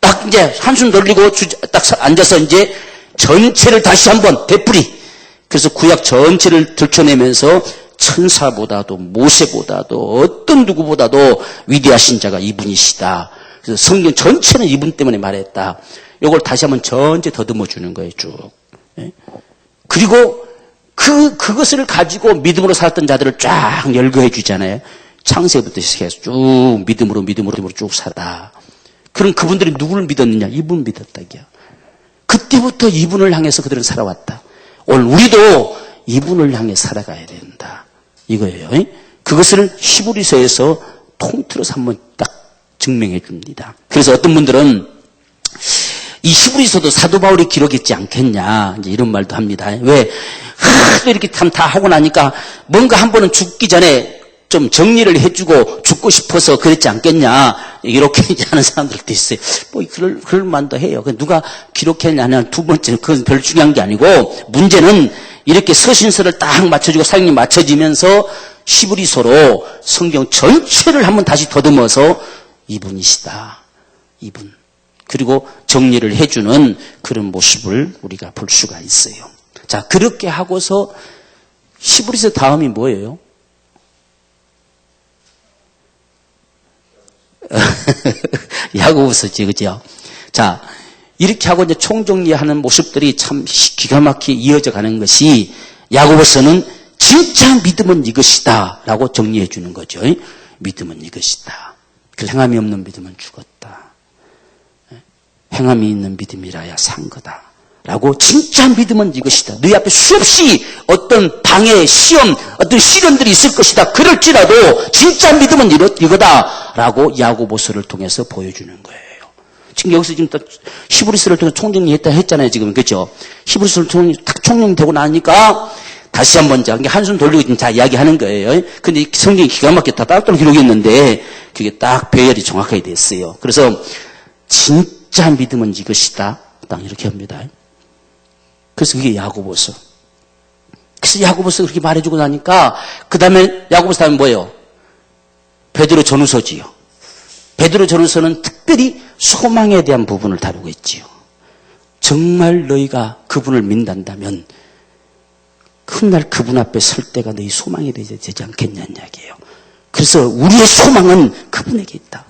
딱 이제 한숨 돌리고 딱 앉아서 이제 전체를 다시 한번 되풀이. 그래서 구약 전체를 들춰내면서 천사보다도 모세보다도 어떤 누구보다도 위대하신 자가 이분이시다. 그래서 성경 전체는 이분 때문에 말했다. 이걸 다시 한번 전체 더듬어 주는 거예요, 쭉. 그리고 그것을 가지고 믿음으로 살았던 자들을 쫙 열거해 주잖아요. 창세부터 시작해서 쭉 믿음으로 쭉 살아. 그럼 그분들이 누구를 믿었느냐? 이분 믿었다기야. 그때부터 이분을 향해서 그들은 살아왔다. 오늘 우리도 이분을 향해 살아가야 된다. 이거예요. 그것을 히브리서에서 통틀어서 한번 딱 증명해 줍니다. 그래서 어떤 분들은 이 히브리서도 사도 바울이 기록했지 않겠냐, 이제 이런 말도 합니다. 왜? 하도 이렇게 참 다 하고 나니까 뭔가 한 번은 죽기 전에 좀 정리를 해주고 죽고 싶어서 그랬지 않겠냐, 이렇게 하는 사람들도 있어요. 뭐, 그럴 만도 해요. 누가 기록했냐는 두 번째는 그건 별로 중요한 게 아니고, 문제는 이렇게 서신서를 딱 맞춰주고 사용이 맞춰지면서 히브리서로 성경 전체를 한번 다시 더듬어서 이분이시다. 이분. 그리고 정리를 해주는 그런 모습을 우리가 볼 수가 있어요. 자, 그렇게 하고서 히브리서 다음이 뭐예요? 야고보서지, 그죠? 자, 이렇게 하고 이제 총정리하는 모습들이 참 기가 막히게 이어져 가는 것이 야고보서는 진짜 믿음은 이것이다 라고 정리해 주는 거죠. 믿음은 이것이다. 그 행함이 없는 믿음은 죽었다. 행함이 있는 믿음이라야 산 거다. 라고 진짜 믿음은 이것이다. 너희 앞에 수없이 어떤 방해, 시험, 어떤 시련들이 있을 것이다. 그럴지라도 진짜 믿음은 이거다. 라고 야고보서를 통해서 보여주는 거예요. 지금 여기서 지금 히브리서를 통해서 총정리했다 했잖아요. 지금. 그죠? 히브리서를 통해서 딱 총정리되고 나니까 다시 한번 자, 한숨 돌리고 지금 자 이야기하는 거예요. 근데 성경이 기가 막히게 다 따로 기록했는데 그게 딱 배열이 정확하게 됐어요. 그래서 진짜 믿음은 이것이다. 딱 이렇게 합니다. 그래서 그게 야고보서. 그래서 야고보서 그렇게 말해주고 나니까 그 다음에 야고보서 다음에 뭐예요? 베드로 전후서지요. 베드로 전후서는 특별히 소망에 대한 부분을 다루고 있지요. 정말 너희가 그분을 믿는다면 훗날 그분 앞에 설 때가 너희 소망이 되지 않겠냐는 이야기예요. 그래서 우리의 소망은 그분에게 있다.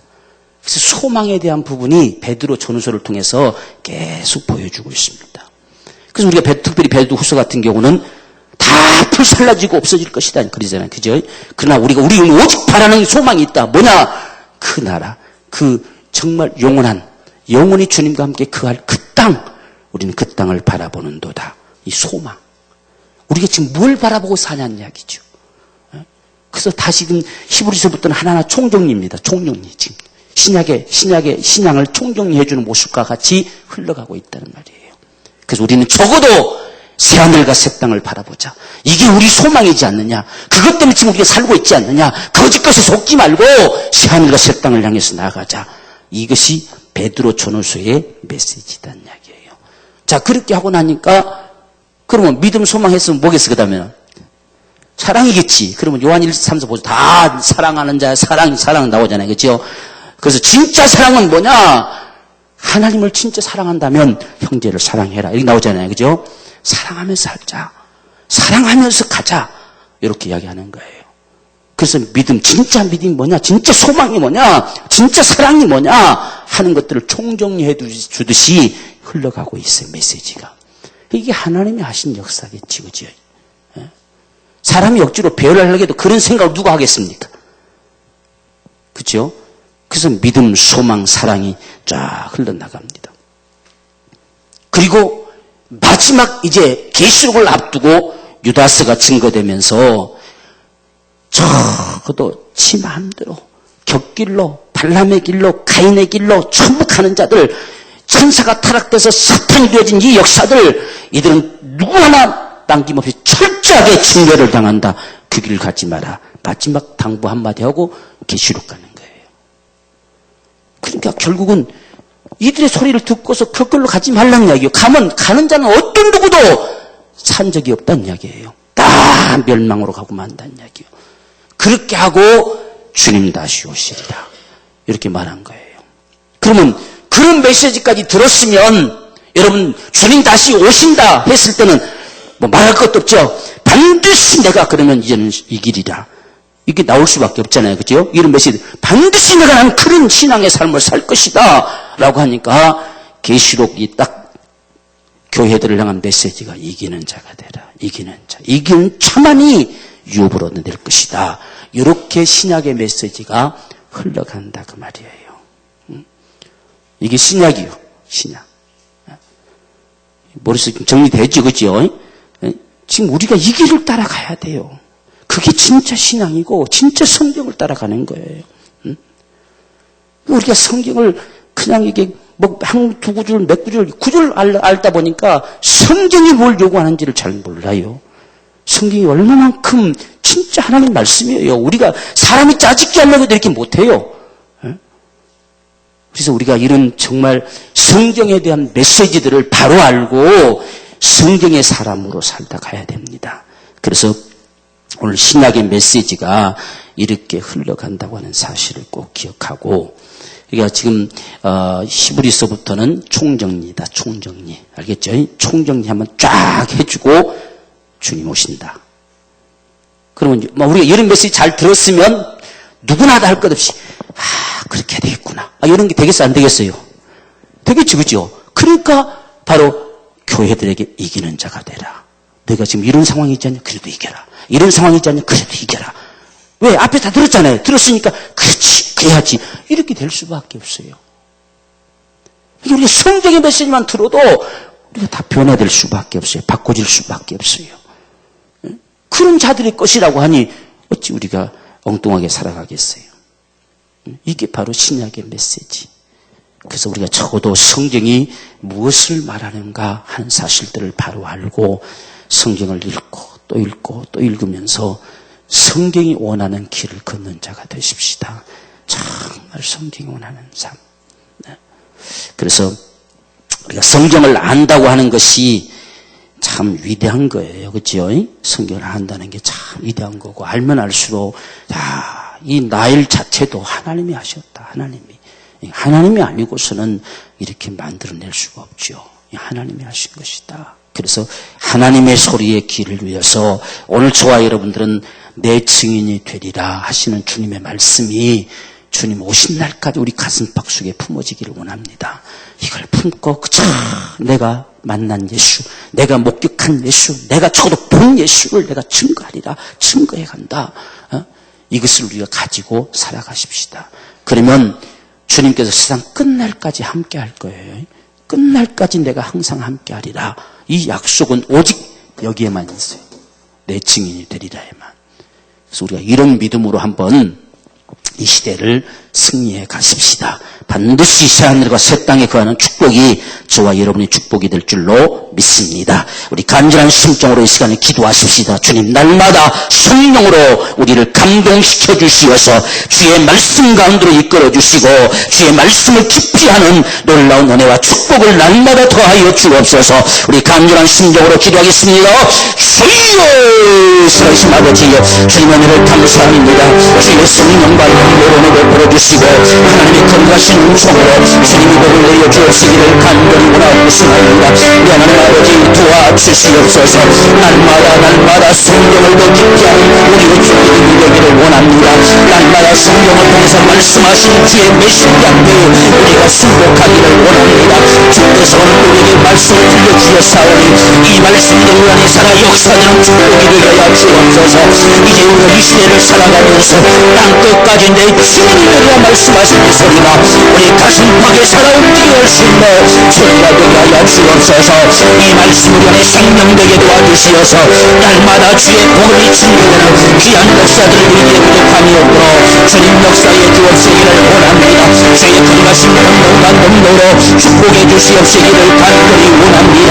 그래서 소망에 대한 부분이 베드로 전후서를 통해서 계속 보여주고 있습니다. 그래서 우리가 특별히 베드로 후서 같은 경우는 다 불살라지고 없어질 것이다 그러잖아요. 그죠? 그러나 우리가 오직 바라는 소망이 있다. 뭐냐? 그 나라, 그 정말 영원한, 영원히 주님과 함께 거할 그 땅, 우리는 그 땅을 바라보는도다. 이 소망. 우리가 지금 뭘 바라보고 사냐는 이야기죠. 그래서 다시금 히브리서부터는 하나하나 총정리입니다. 총정리. 지금 신앙을 총정리해주는 모습과 같이 흘러가고 있다는 말이에요. 그래서 우리는 적어도 새하늘과 새 땅을 바라보자. 이게 우리 소망이지 않느냐. 그것 때문에 지금 우리가 살고 있지 않느냐. 거짓 것에 속지 말고 새하늘과 새 땅을 향해서 나아가자. 이것이 베드로 전후서의 메시지다는 이야기예요. 자, 그렇게 하고 나니까 그러면 믿음 소망했으면 뭐겠어 그 다음에는? 사랑이겠지. 그러면 요한 1, 3, 4 보죠. 다 사랑하는 자야 사랑 나오잖아요. 그렇죠? 그래서 진짜 사랑은 뭐냐? 하나님을 진짜 사랑한다면 형제를 사랑해라. 이렇게 나오잖아요. 그죠? 사랑하면서 살자. 사랑하면서 가자. 이렇게 이야기하는 거예요. 그래서 믿음, 진짜 믿음이 뭐냐? 진짜 소망이 뭐냐? 진짜 사랑이 뭐냐? 하는 것들을 총정리해 주듯이 흘러가고 있어요. 메시지가. 이게 하나님이 하신 역사겠지. 그죠? 사람이 억지로 배열을 하려고 해도 그런 생각을 누가 하겠습니까? 그죠? 그래서 믿음, 소망, 사랑이 쫙 흘러나갑니다. 그리고 마지막 이제 계시록을 앞두고 유다서가 증거되면서 저도 지 마음대로 곁길로 발람의 길로 가인의 길로 천북하는 자들, 천사가 타락돼서 사탄이 되어진 이 역사들, 이들은 누구 하나 남김없이 철저하게 징계를 당한다. 그 길을 가지 마라. 마지막 당부 한마디 하고 계시록 가는 거예요. 그러니까 결국은 이들의 소리를 듣고서 그 길로 가지 말라는 이야기예요. 가면 가는 자는 어떤 누구도 산 적이 없다는 이야기예요. 다 멸망으로 가고 만다는 이야기예요. 그렇게 하고 주님 다시 오시리라. 이렇게 말한 거예요. 그러면 그런 메시지까지 들었으면 여러분 주님 다시 오신다 했을 때는 뭐 말할 것도 없죠. 반드시 내가 그러면 이제는 이 길이다. 이게 나올 수밖에 없잖아요. 그죠? 이런 메시지. 반드시 내가 난 그런 신앙의 삶을 살 것이다. 라고 하니까 계시록이 딱 교회들을 향한 메시지가 이기는 자가 되라. 이기는 자. 이기는 자만이 유업을 얻어낼 것이다. 이렇게 신약의 메시지가 흘러간다. 그 말이에요. 이게 신약이요. 신약. 머릿속에 정리되죠. 그죠? 지금 우리가 이 길을 따라가야 돼요. 그게 진짜 신앙이고 진짜 성경을 따라가는 거예요. 우리가 성경을 그냥 이게 뭐 한 두 구절, 몇 구절, 구절 알다 보니까 성경이 뭘 요구하는지를 잘 몰라요. 성경이 얼마만큼 진짜 하나님 말씀이에요. 우리가 사람이 짜집게 하려고 이렇게 못해요. 그래서 우리가 이런 정말 성경에 대한 메시지들을 바로 알고 성경의 사람으로 살다 가야 됩니다. 그래서 오늘 신약의 메시지가 이렇게 흘러간다고 하는 사실을 꼭 기억하고, 그러니까 지금 히브리서부터는 총정리다. 총정리. 알겠죠? 총정리 한번 쫙 해주고 주님 오신다. 그러면 우리가 이런 메시지 잘 들었으면 누구나 다 할 것 없이 그렇게 해야 되겠구나. 이런 게 되겠어 안 되겠어요? 되겠지, 그죠? 그러니까 바로 교회들에게 이기는 자가 되라. 내가 지금 이런 상황이 있지 않냐? 그래도 이겨라. 이런 상황이 있지 않냐? 그래도 이겨라. 왜? 앞에 다 들었잖아요. 들었으니까 그렇지, 그래야지. 이렇게 될 수밖에 없어요. 우리가 성경의 메시지만 들어도 우리가 다 변화될 수밖에 없어요. 바꿔질 수밖에 없어요. 그런 자들의 것이라고 하니 어찌 우리가 엉뚱하게 살아가겠어요. 이게 바로 신약의 메시지. 그래서 우리가 적어도 성경이 무엇을 말하는가 하는 사실들을 바로 알고 성경을 읽고 또 읽고 또 읽으면서 성경이 원하는 길을 걷는 자가 되십시다. 정말 성경이 원하는 삶. 그래서 우리가 성경을 안다고 하는 것이 참 위대한 거예요. 그렇죠? 성경을 안다는 게 참 위대한 거고, 알면 알수록 이 나일 자체도 하나님이 하셨다. 하나님이 아니고서는 이렇게 만들어낼 수가 없죠. 하나님이 하신 것이다. 그래서 하나님의 소리의 길을 위해서 오늘 저와 여러분들은 내 증인이 되리라 하시는 주님의 말씀이 주님 오신 날까지 우리 가슴팍 속에 품어지기를 원합니다. 이걸 품고 그저 내가 만난 예수, 내가 목격한 예수, 내가 적어도 본 예수를 내가 증거하리라, 증거해 간다. 이것을 우리가 가지고 살아가십시다. 그러면 주님께서 세상 끝날까지 함께 할 거예요. 끝날까지 내가 항상 함께 하리라. 이 약속은 오직 여기에만 있어요. 내 증인이 되리라에만. 그래서 우리가 이런 믿음으로 한번 이 시대를 승리해 가십시다. 반드시 새하늘과 새 땅에 거하는 축복이 저와 여러분의 축복이 될 줄로 믿습니다. 우리 간절한 심정으로 이 시간에 기도하십시다. 주님, 날마다 성령으로 우리를 감동시켜 주시어서 주의 말씀 가운데로 이끌어 주시고 주의 말씀을 깊이 하는 놀라운 은혜와 축복을 날마다 더하여 주옵소서. 우리 간절한 심정으로 기도하겠습니다. 주여, 살아계신 아버지여, 주님의 은혜를 감사합니다. 주의 성령과 영으로 베풀어 주시고 하나님의 건강하신 음성으로 주님이 복을 내려 주시기를 간절히 원하옵나이다. 하나님 아버지 도와주시옵소서. 날마다 성경을 더 깊이 하는 우리의 주님이 되기를 원합니다. 날마다 성경을 통해서 말씀하신 주의 메시지 앞에 우리가 순복하기를 원합니다. 주께서 우리에게 말씀을 들려주셨사오니 이 말씀대로 우리 안에 살아 역사되는 축복이 되게 하여 주옵소서. 이제 우리가 이 시대를 살아가면서 땅끝까지 내 주님이 되리라 말씀하신 이 소리가 우리 가슴팍에 살아 움직여 할 수 있는 소리가 되게 하여 주옵소서. 이 말씀 우리 안에 생명되게 도와주시어서 날마다 주의 복음이 증거되는 귀한 역사들을 우리에게 부족함이 없도록 주님 역사에 주옵시기를 원합니다. 주의 거룩하신 평강과 능력으로 축복해 주시옵시기를 간절히 원합니다.